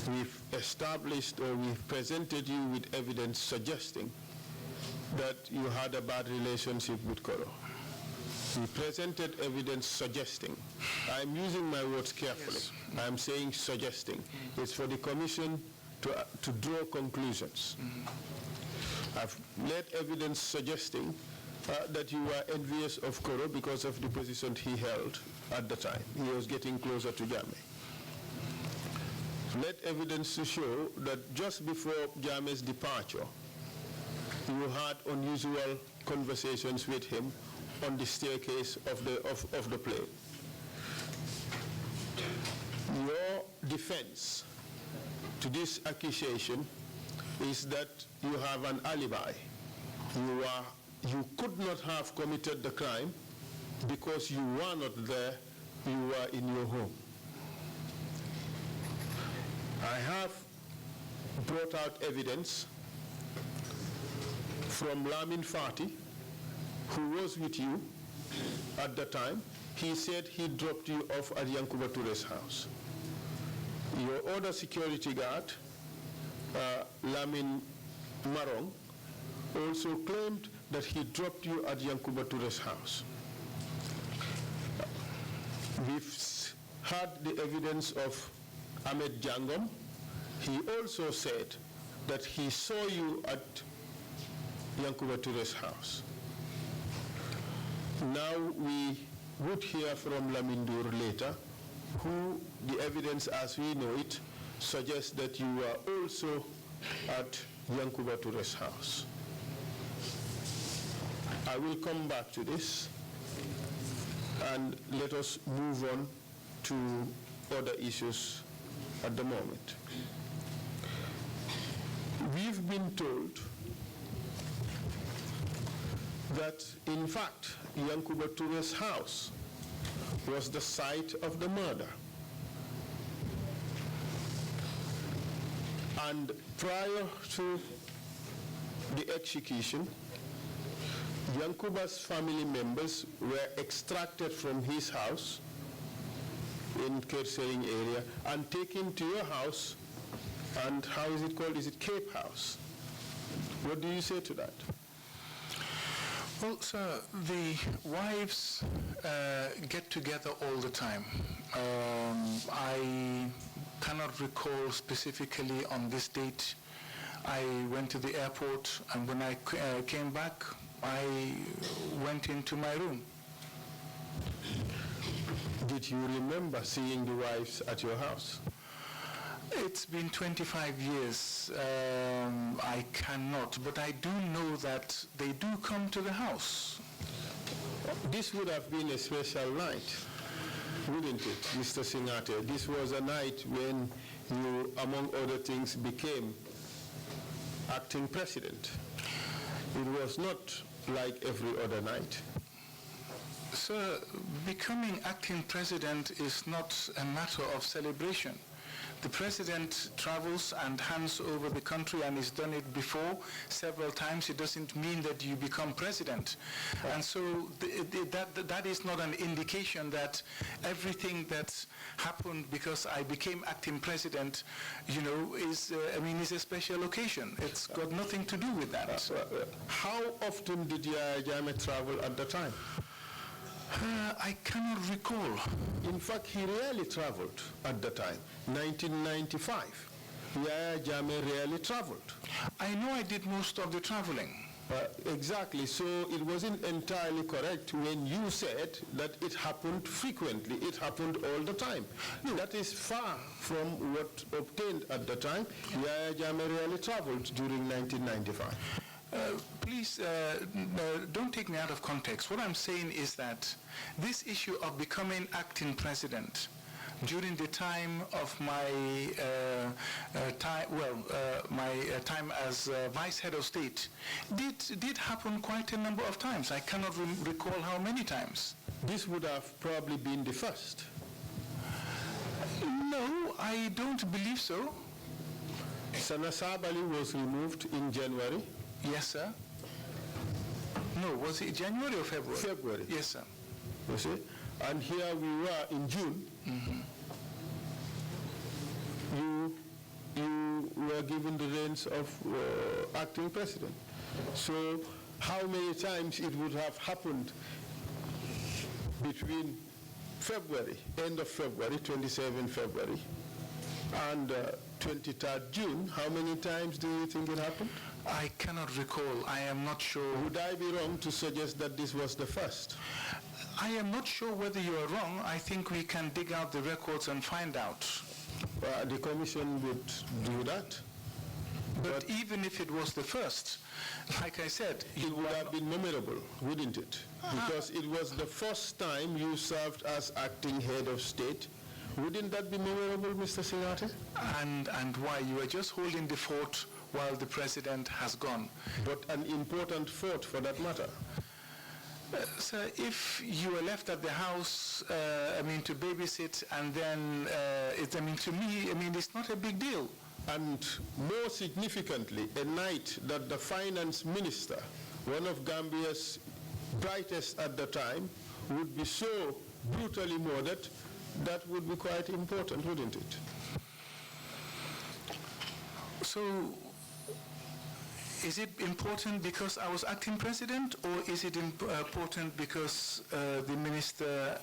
We've established, or we've presented you with evidence suggesting that you had a bad relationship with Koro. We presented evidence suggesting. I'm using my words carefully. Yes. I'm saying suggesting. It's for the commission to draw conclusions. I've led evidence suggesting that you were envious of Koro because of the position he held at the time. He was getting closer to Jammeh. Led evidence to show that just before Jammeh's departure, you had unusual conversations with him on the staircase of the plane. Your defense to this accusation is that you have an alibi. You could not have committed the crime because you were not there, you were in your home. I have brought out evidence from Lamin Fati, who was with you at the time. He said he dropped you off at Yankuba Toure's house. Your other security guard, Lamin Marong, also claimed that he dropped you at Yankuba Toure's house. We've had the evidence of Ahmed Jangom. He also said that he saw you at Yankuba Toure's house. Now we would hear from Lamindur later, who the evidence as we know it suggests that you were also at Yankuba Toure's house. I will come back to this, and let us move on to other issues at the moment. We've been told that, in fact, Yankuba Toure's house was the site of the murder. And prior to the execution, Yankuba's family members were extracted from his house in Kersering area and taken to your house, and how is it called? Is it Cape House? What do you say to that? Well, sir, the wives get together all the time. I cannot recall specifically on this date. I went to the airport, and when I came back, I went into my room. Did you remember seeing the wives at your house? It's been 25 years. I cannot, but I do know that they do come to the house. This would have been a special night, wouldn't it, Mr. Singhateh? This was a night when you, among other things, became acting president. It was not like every other night. Sir, becoming acting president is not a matter of celebration. The president travels and hands over the country, and he's done it before several times. It doesn't mean that you become president. And so that is not an indication that everything that's happened because I became acting president, is a special occasion. It's got nothing to do with that. How often did Yahya Jammeh travel at the time? I cannot recall. In fact, he rarely traveled at the time. 1995, Yahya Jammeh rarely traveled. I know I did most of the traveling. Exactly. So it wasn't entirely correct when you said that it happened frequently. It happened all the time. No. That is far from what obtained at the time. Yahya Jammeh rarely traveled during 1995. Please don't take me out of context. What I'm saying is that this issue of becoming acting president during the time of my time as vice head of state did happen quite a number of times. I cannot recall how many times. This would have probably been the first. No, I don't believe so. Sana Sabali was removed in January. Yes, sir. No, was it January or February? February. Yes, sir. You see? And here we were in June. Mm-hmm. You were given the reins of acting president. So how many times it would have happened between February, end of February, 27 February, and 23rd June, how many times do you think it happened? I cannot recall. I am not sure. Would I be wrong to suggest that this was the first? I am not sure whether you are wrong. I think we can dig out the records and find out. The commission would do that. But even if it was the first, like I said, it would have been memorable, wouldn't it? Because it was the first time you served as acting head of state. Wouldn't that be memorable, Mr. Singhateh? And why? You are just holding the fort while the president has gone. But an important fort for that matter. So if you were left at the house, to babysit, and then, to me, it's not a big deal. And more significantly, a night that the finance minister, one of Gambia's brightest at the time, would be so brutally murdered, that would be quite important, wouldn't it? So, is it important because I was acting president, or is it important because the minister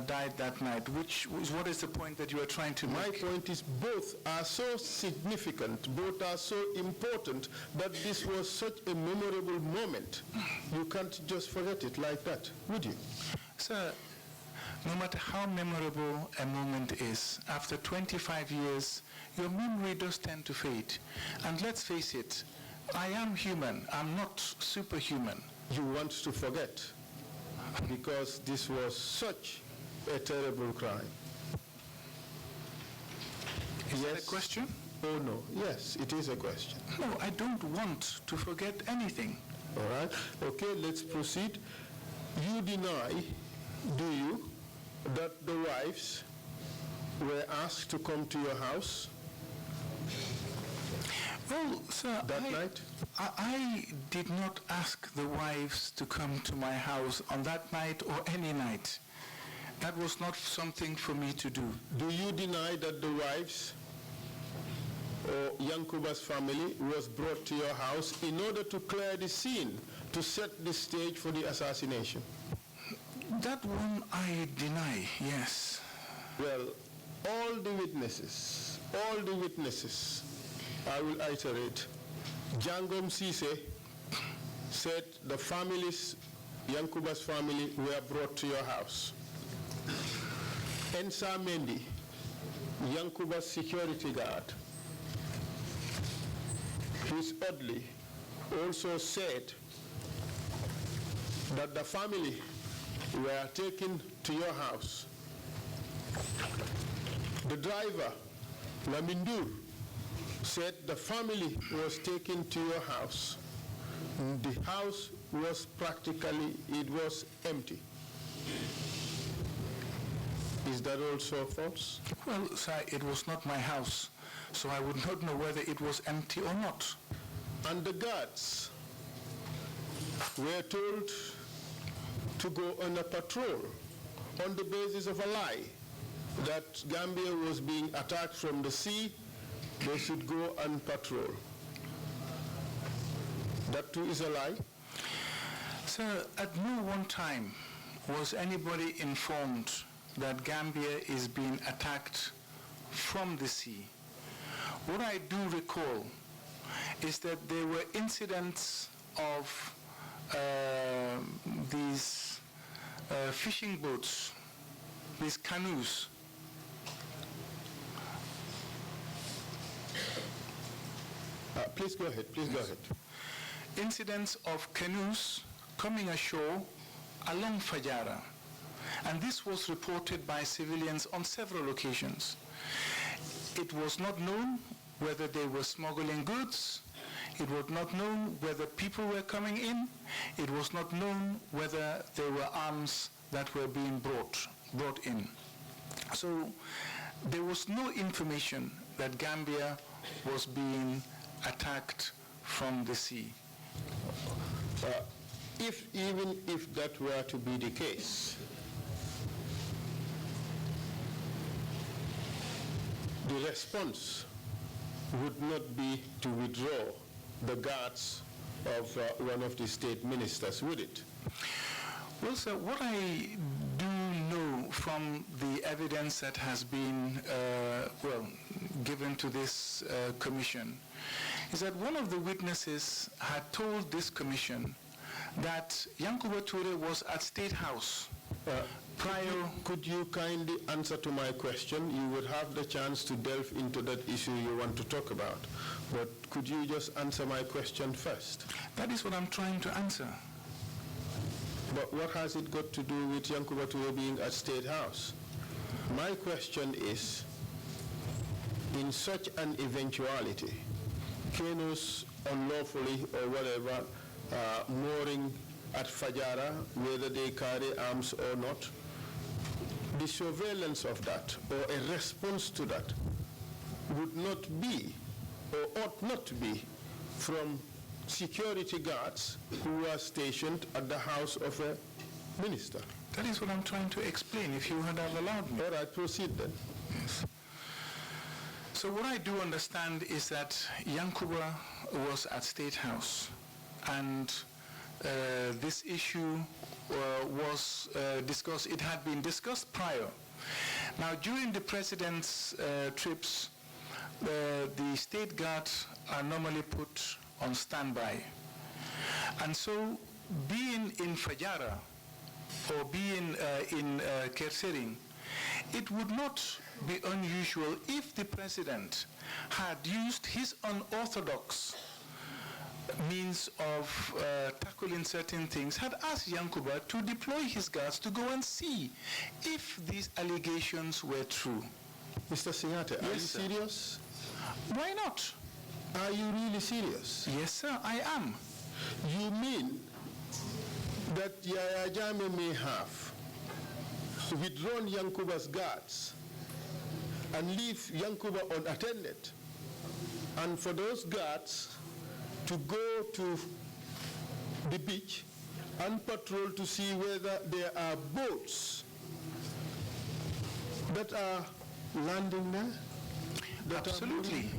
died that night? What is the point that you are trying to make? My point is both are so significant, both are so important, that this was such a memorable moment. You can't just forget it like that, would you? Sir, no matter how memorable a moment is, after 25 years, your memory does tend to fade. And let's face it, I am human. I'm not superhuman. You want to forget because this was such a terrible crime. Is that a question? Oh, no. Yes, it is a question. No, I don't want to forget anything. All right. Okay, let's proceed. You deny, do you, that the wives were asked to come to your house? Well, sir, that night? I did not ask the wives to come to my house on that night or any night. That was not something for me to do. Do you deny that the wives or Yankuba's family was brought to your house in order to clear the scene, to set the stage for the assassination? That one I deny, yes. Well, all the witnesses, I will iterate. Jangom Sise said the families, Yankuba's family, were brought to your house. Ensa Mendy, Yankuba's security guard, Chris Oddly also said that the family were taken to your house. The driver, Lamindur, said the family was taken to your house. The house was empty. Is that also false? Well, sir, it was not my house, so I would not know whether it was empty or not. And the guards were told to go on a patrol on the basis of a lie that Gambia was being attacked from the sea. They should go and patrol. That too is a lie? Sir, at no one time was anybody informed that Gambia is being attacked from the sea. What I do recall is that there were incidents of these fishing boats, these canoes. Please go ahead. Incidents of canoes coming ashore along Fajara. And this was reported by civilians on several occasions. It was not known whether they were smuggling goods. It was not known whether people were coming in. It was not known whether there were arms that were being brought in. So there was no information that Gambia was being attacked from the sea. Even if that were to be the case, the response would not be to withdraw the guards of one of the state ministers, would it? Well, sir, what I do know from the evidence that has been given to this commission is that one of the witnesses had told this commission that Yankuba Toure was at State House prior. Could you kindly answer to my question? You would have the chance to delve into that issue you want to talk about. But could you just answer my question first? That is what I'm trying to answer. But what has it got to do with Yankuba Toure being at State House? My question is, in such an eventuality, canoes unlawfully or whatever mooring at Fajara, whether they carry arms or not, the surveillance of that or a response to that would not be or ought not to be from security guards who are stationed at the house of a minister. That is what I'm trying to explain, if you had have allowed me. All right, proceed then. Yes. So what I do understand is that Yankuba was at State House, and this issue was discussed. It had been discussed prior. Now, during the president's trips, the state guards are normally put on standby. And so, being in Fajara or being in Kersering, it would not be unusual if the president had used his unorthodox means of tackling certain things, had asked Yankuba to deploy his guards to go and see if these allegations were true. Mr. Singhateh, are you serious? Why not? Are you really serious? Yes, sir, I am. You mean that Yahya Jammeh may have withdrawn Yankuba's guards and leave Yankuba unattended, and for those guards to go to the beach and patrol to see whether there are boats that are landing there? Absolutely.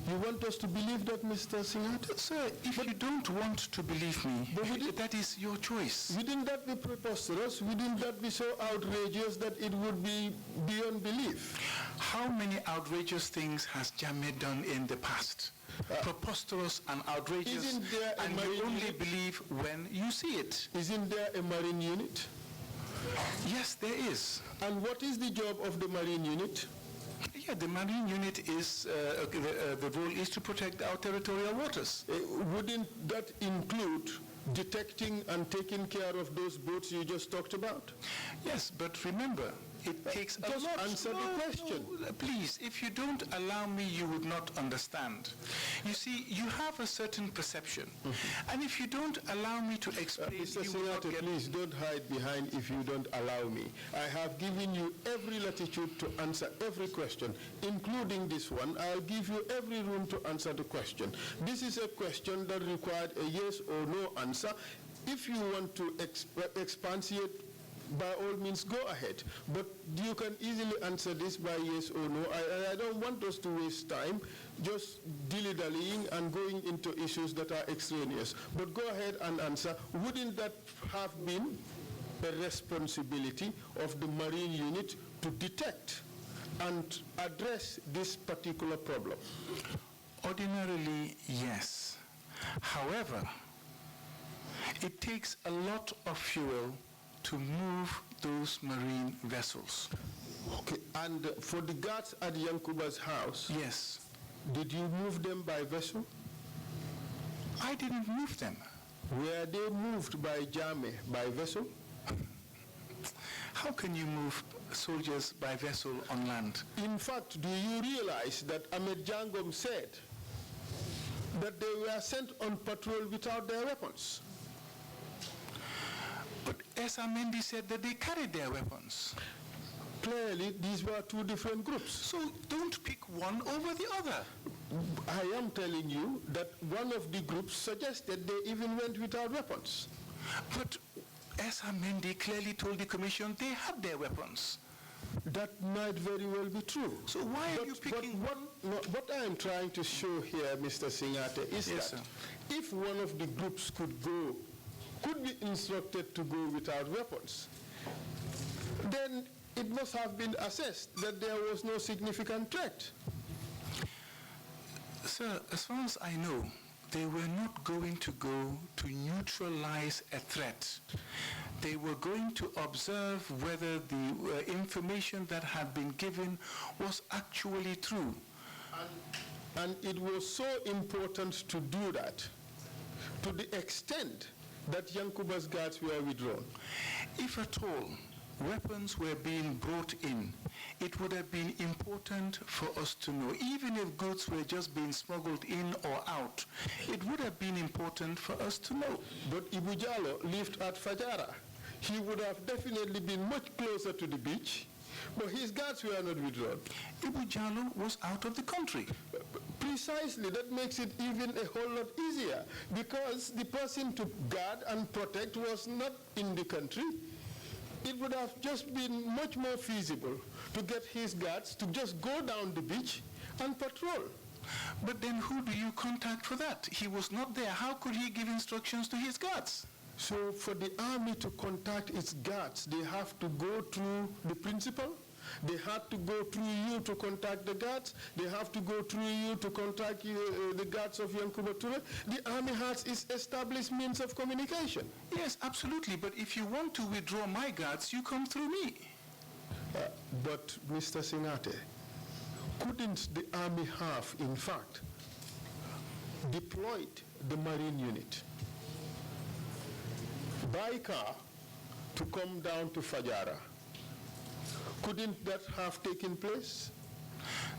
You want us to believe that, Mr. Singhateh? Sir, if you don't want to believe me, that is your choice. Wouldn't that be preposterous? Wouldn't that be so outrageous that it would be beyond belief? How many outrageous things has Jammeh done in the past? Preposterous and outrageous, isn't there a and marine you only unit? believe when you see it. Isn't there a marine unit? Yes, there is. And what is the job of the marine unit? Yeah, the marine unit is, the role is to protect our territorial waters. Wouldn't that include detecting and taking care of those boats you just talked about? Yes, but remember, it takes a just lot. Answer the question. No, please, if you don't allow me, you would not understand. You see, you have a certain perception, and if you don't allow me to explain, Mr. you will not Singhateh, get... please don't hide behind "if you don't allow me." I have given you every latitude to answer every question, including this one. I'll give you every room to answer the question. This is a question that required a yes or no answer. If you want to expatiate, by all means, go ahead. But you can easily answer this by yes or no. I don't want us to waste time just dilly-dallying and going into issues that are extraneous. But go ahead and answer. Wouldn't that have been a responsibility of the Marine unit to detect and address this particular problem? Ordinarily, yes. However, it takes a lot of fuel to move those marine vessels. Okay, and for the guards at Yankuba's house? Yes. Did you move them by vessel? I didn't move them. Were they moved by Jammeh by vessel? How can you move soldiers by vessel on land? In fact, do you realize that Ahmed Jangom said that they were sent on patrol without their weapons? But Esa Mendy said that they carried their weapons. Clearly, these were two different groups. So don't pick one over the other. I am telling you that one of the groups suggested they even went without weapons. But Esa Mendy clearly told the commission they had their weapons. That might very well be true. So why are you picking one? What I am trying to show here, Mr. Singhateh, is Yes, that sir. if one of the groups could be instructed to go without weapons, then it must have been assessed that there was no significant threat. Sir, as far as I know, they were not going to go to neutralize a threat. They were going to observe whether the information that had been given was actually true. And it was so important to do that, to the extent that Yankuba's guards were withdrawn. If at all, weapons were being brought in, it would have been important for us to know, even if goods were just being smuggled in or out, it would have been important for us to know. But Ibu Jallow lived at Fajara. He would have definitely been much closer to the beach, but his guards were not withdrawn. Ibu Jallow was out of the country. Precisely, that makes it even a whole lot easier, because the person to guard and protect was not in the country. It would have just been much more feasible to get his guards to just go down the beach and patrol. But then who do you contact for that? He was not there. How could he give instructions to his guards? So for the army to contact its guards, they have to go through the principal. They had to go through you to contact the guards. They have to go through you to contact the guards of Yankuba Ture. The army has its established means of communication. Yes, absolutely. But if you want to withdraw my guards, you come through me. But Mr. Singhateh, couldn't the army have, in fact, deployed the Marine unit by car to come down to Fajara? Couldn't that have taken place?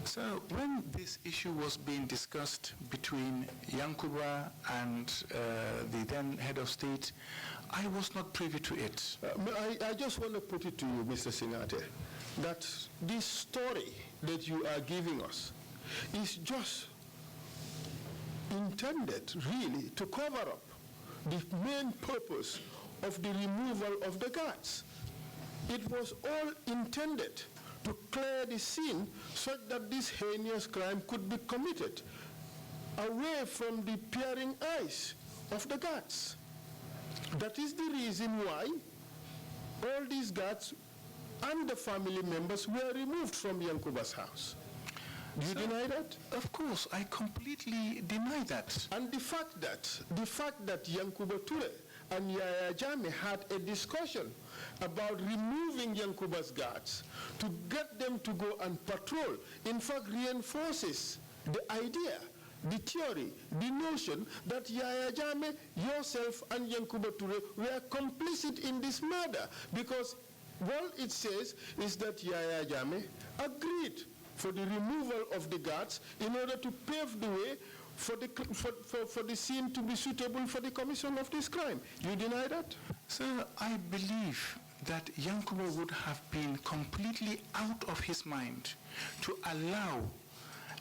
So when this issue was being discussed between Yankuba and the then head of state, I was not privy to it. I just want to put it to you, Mr. Singhateh, that this story that you are giving us is just intended really to cover up the main purpose of the removal of the guards. It was all intended to clear the scene such that this heinous crime could be committed away from the peering eyes of the guards. That is the reason why all these guards and the family members were removed from Yankuba's house. Do you deny that? Of course, I completely deny that. And the fact that Yankuba Ture and Yaya Jammeh had a discussion about removing Yankuba's guards to get them to go and patrol, in fact reinforces the idea, the theory, the notion that Yaya Jammeh, yourself, and Yankuba Ture were complicit in this murder, because all it says is that Yaya Jammeh agreed for the removal of the guards in order to pave the way for the scene to be suitable for the commission of this crime. You deny that? Sir, I believe that Yankuba would have been completely out of his mind to allow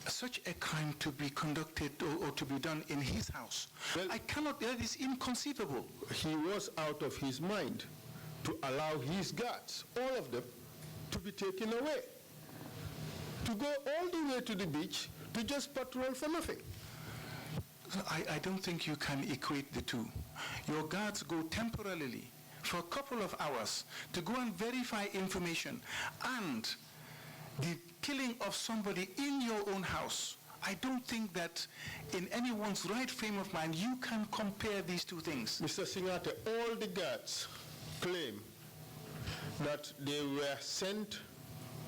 such a crime to be conducted or to be done in his house. Well, I cannot, that is inconceivable. He was out of his mind to allow his guards, all of them, to be taken away, to go all the way to the beach to just patrol for nothing. I don't think you can equate the two. Your guards go temporarily for a couple of hours to go and verify information, and the killing of somebody in your own house. I don't think that in anyone's right frame of mind you can compare these two things. Mr. Singhateh, all the guards claim that they were sent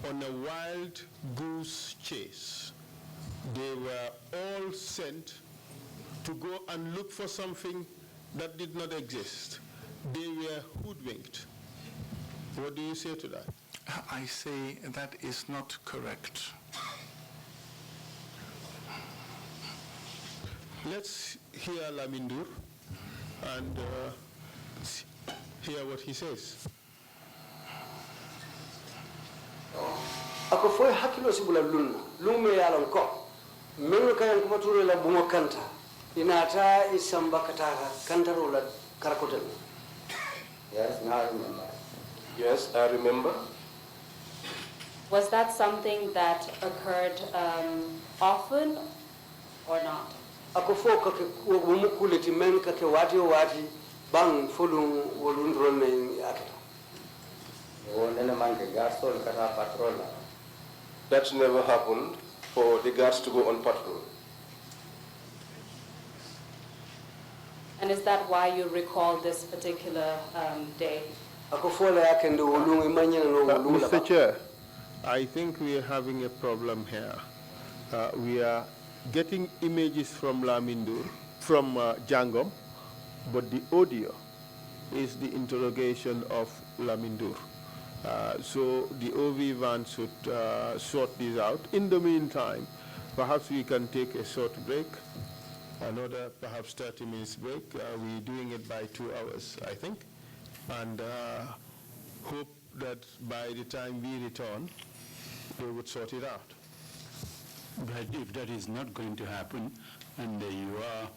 on a wild goose chase. They were all sent to go and look for something that did not exist. They were hoodwinked. What do you say to that? I say that is not correct. Let's hear Lamindur and hear what he says. Ako foi hakilo sibula lunme yalan ko menu kayan ko ture la bungo kanta inata isamba kataka kantaro la karakotel. Yes, now I remember. Yes, I remember. Was that something that occurred often or not? Ako fo ka wumukuleti men ka ke wati bang folum wolun drone akata. That never happened for the guards to go on patrol. And is that why you recall this particular day? Mr. Chair, I think we are having a problem here. We are getting images from Lamindur, from Jangom, but the audio is the interrogation of Lamindur. So the OV van should sort this out. In the meantime, perhaps we can take a short break, another perhaps 30 minutes break. We're doing it by 2 hours, I think, and hope that by the time we return, they would sort it out. But if that is not going to happen, and you are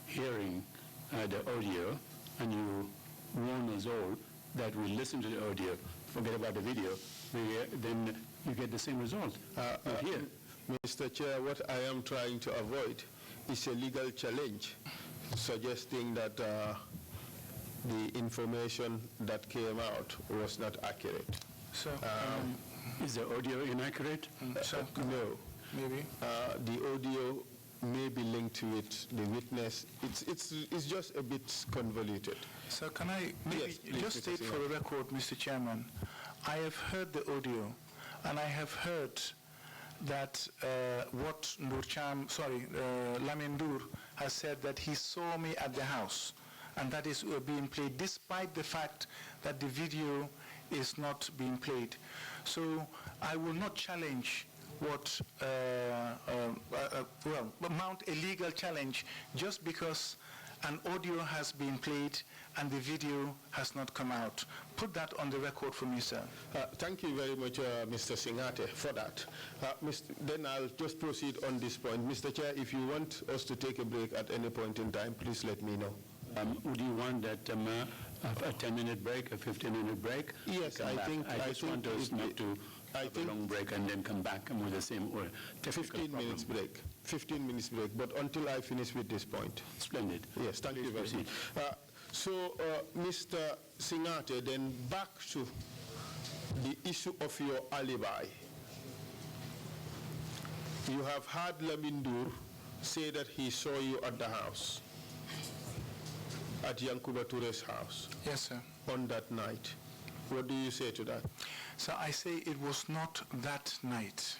hearing the audio, and you warn us all that we listen to the audio, forget about the video, then you get the same result here. Mr. Chair, what I am trying to avoid is a legal challenge suggesting that the information that came out was not accurate. So, is the audio inaccurate? No. Maybe. The audio may be linked to it, the witness. It's just a bit convoluted. So can I maybe just state for the record, Mr. Chairman, I have heard the audio, and I have heard that what Lamin Dur has said, that he saw me at the house, and that is being played despite the fact that the video is not being played. So I will not challenge what, mount a legal challenge just because an audio has been played and the video has not come out. Put that on the record for me, sir. Thank you very much, Mr. Singhateh, for that. Then I'll just proceed on this point. Mr. Chair, if you want us to take a break at any point in time, please let me know. Would you want that a 10-minute break, a 15-minute break? Yes, I think want us not to have a long break and then come back with the same 15 minutes break. 15 minutes break, but until I finish with this point. Splendid. Yes, thank you very much. Mr. Singhateh, then back to the issue of your alibi. You have had Lamin Dur say that he saw you at the house, at Yankuba Toure's house. Yes, sir. On that night. What do you say to that? So I say it was not that night.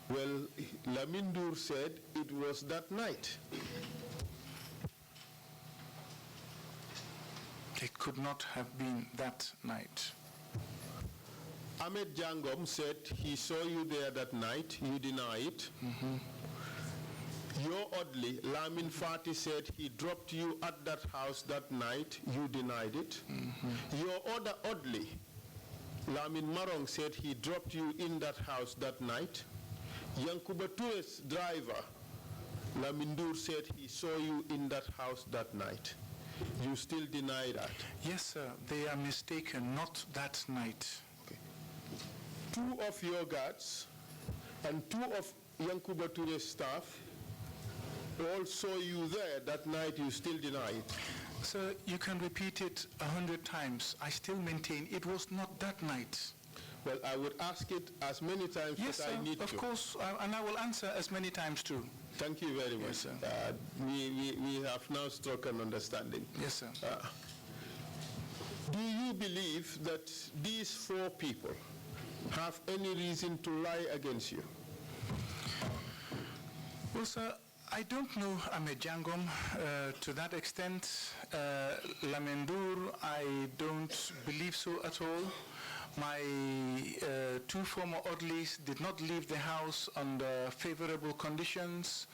Well, Lamin Dur said it was that night. It could not have been that night. Ahmed Jangom said he saw you there that night. You deny it. Your oddly, Lamin Fati said he dropped you at that house that night. You denied it. Your other oddly, Lamin Marong said he dropped you in that house that night. Yankuba Toure's driver, Lamin Dur, said he saw you in that house that night. You still deny that? Yes, sir. They are mistaken, not that night. Okay. 2 of your guards and 2 of Yankuba Toure's staff all saw you there that night. You still deny it? Sir, you can repeat it 100 times. I still maintain it was not that night. Well, I would ask it as many times as I need to. Yes, of course, and I will answer as many times too. Thank you very much. Yes, sir. We have now struck an understanding. Yes, sir. Do you believe that these 4 people have any reason to lie against you? Well, sir, I don't know Ahmed Jangom to that extent. Lamin Dur, I don't believe so at all. My 2 former orderlies did not leave the house under favorable conditions.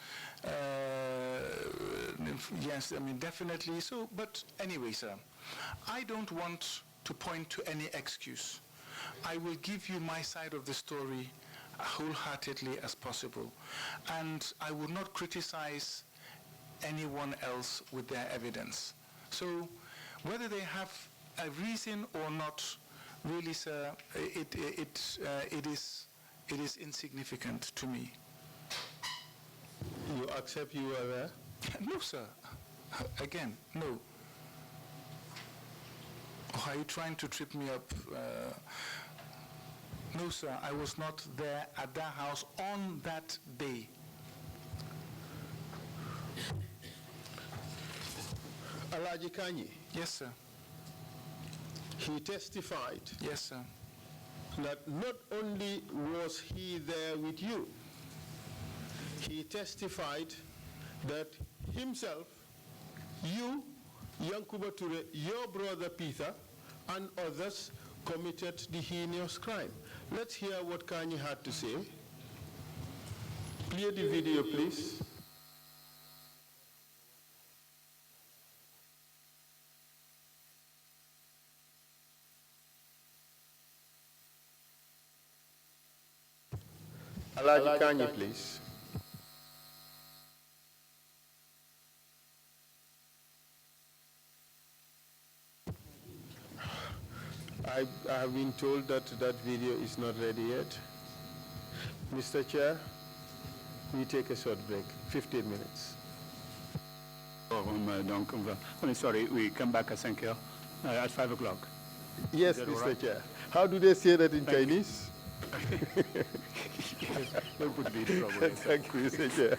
Yes, I mean, definitely so. But anyway, sir, I don't want to point to any excuse. I will give you my side of the story wholeheartedly as possible. And I will not criticize anyone else with their evidence. So whether they have a reason or not, really, sir, it is insignificant to me. You accept you were there? No, sir. Again, no. Are you trying to trip me up? No, sir, I was not there at that house on that day. Alaji Kanyi. Yes, sir. He testified. Yes, sir. That not only was he there with you, he testified that himself, you, Yankuba Toure, your brother Peter, and others committed the heinous crime. Let's hear what Kanye had to say. Play the video, please. Alaji Kanye, please. I have been told that that video is not ready yet. Mr. Chair, we take a short break, 15 minutes. Sorry, we come back at 5 o'clock. Yes, Mr. Right? Chair. How do they say that in Chinese? Don't put me in trouble. Thank you, Mr. Chair.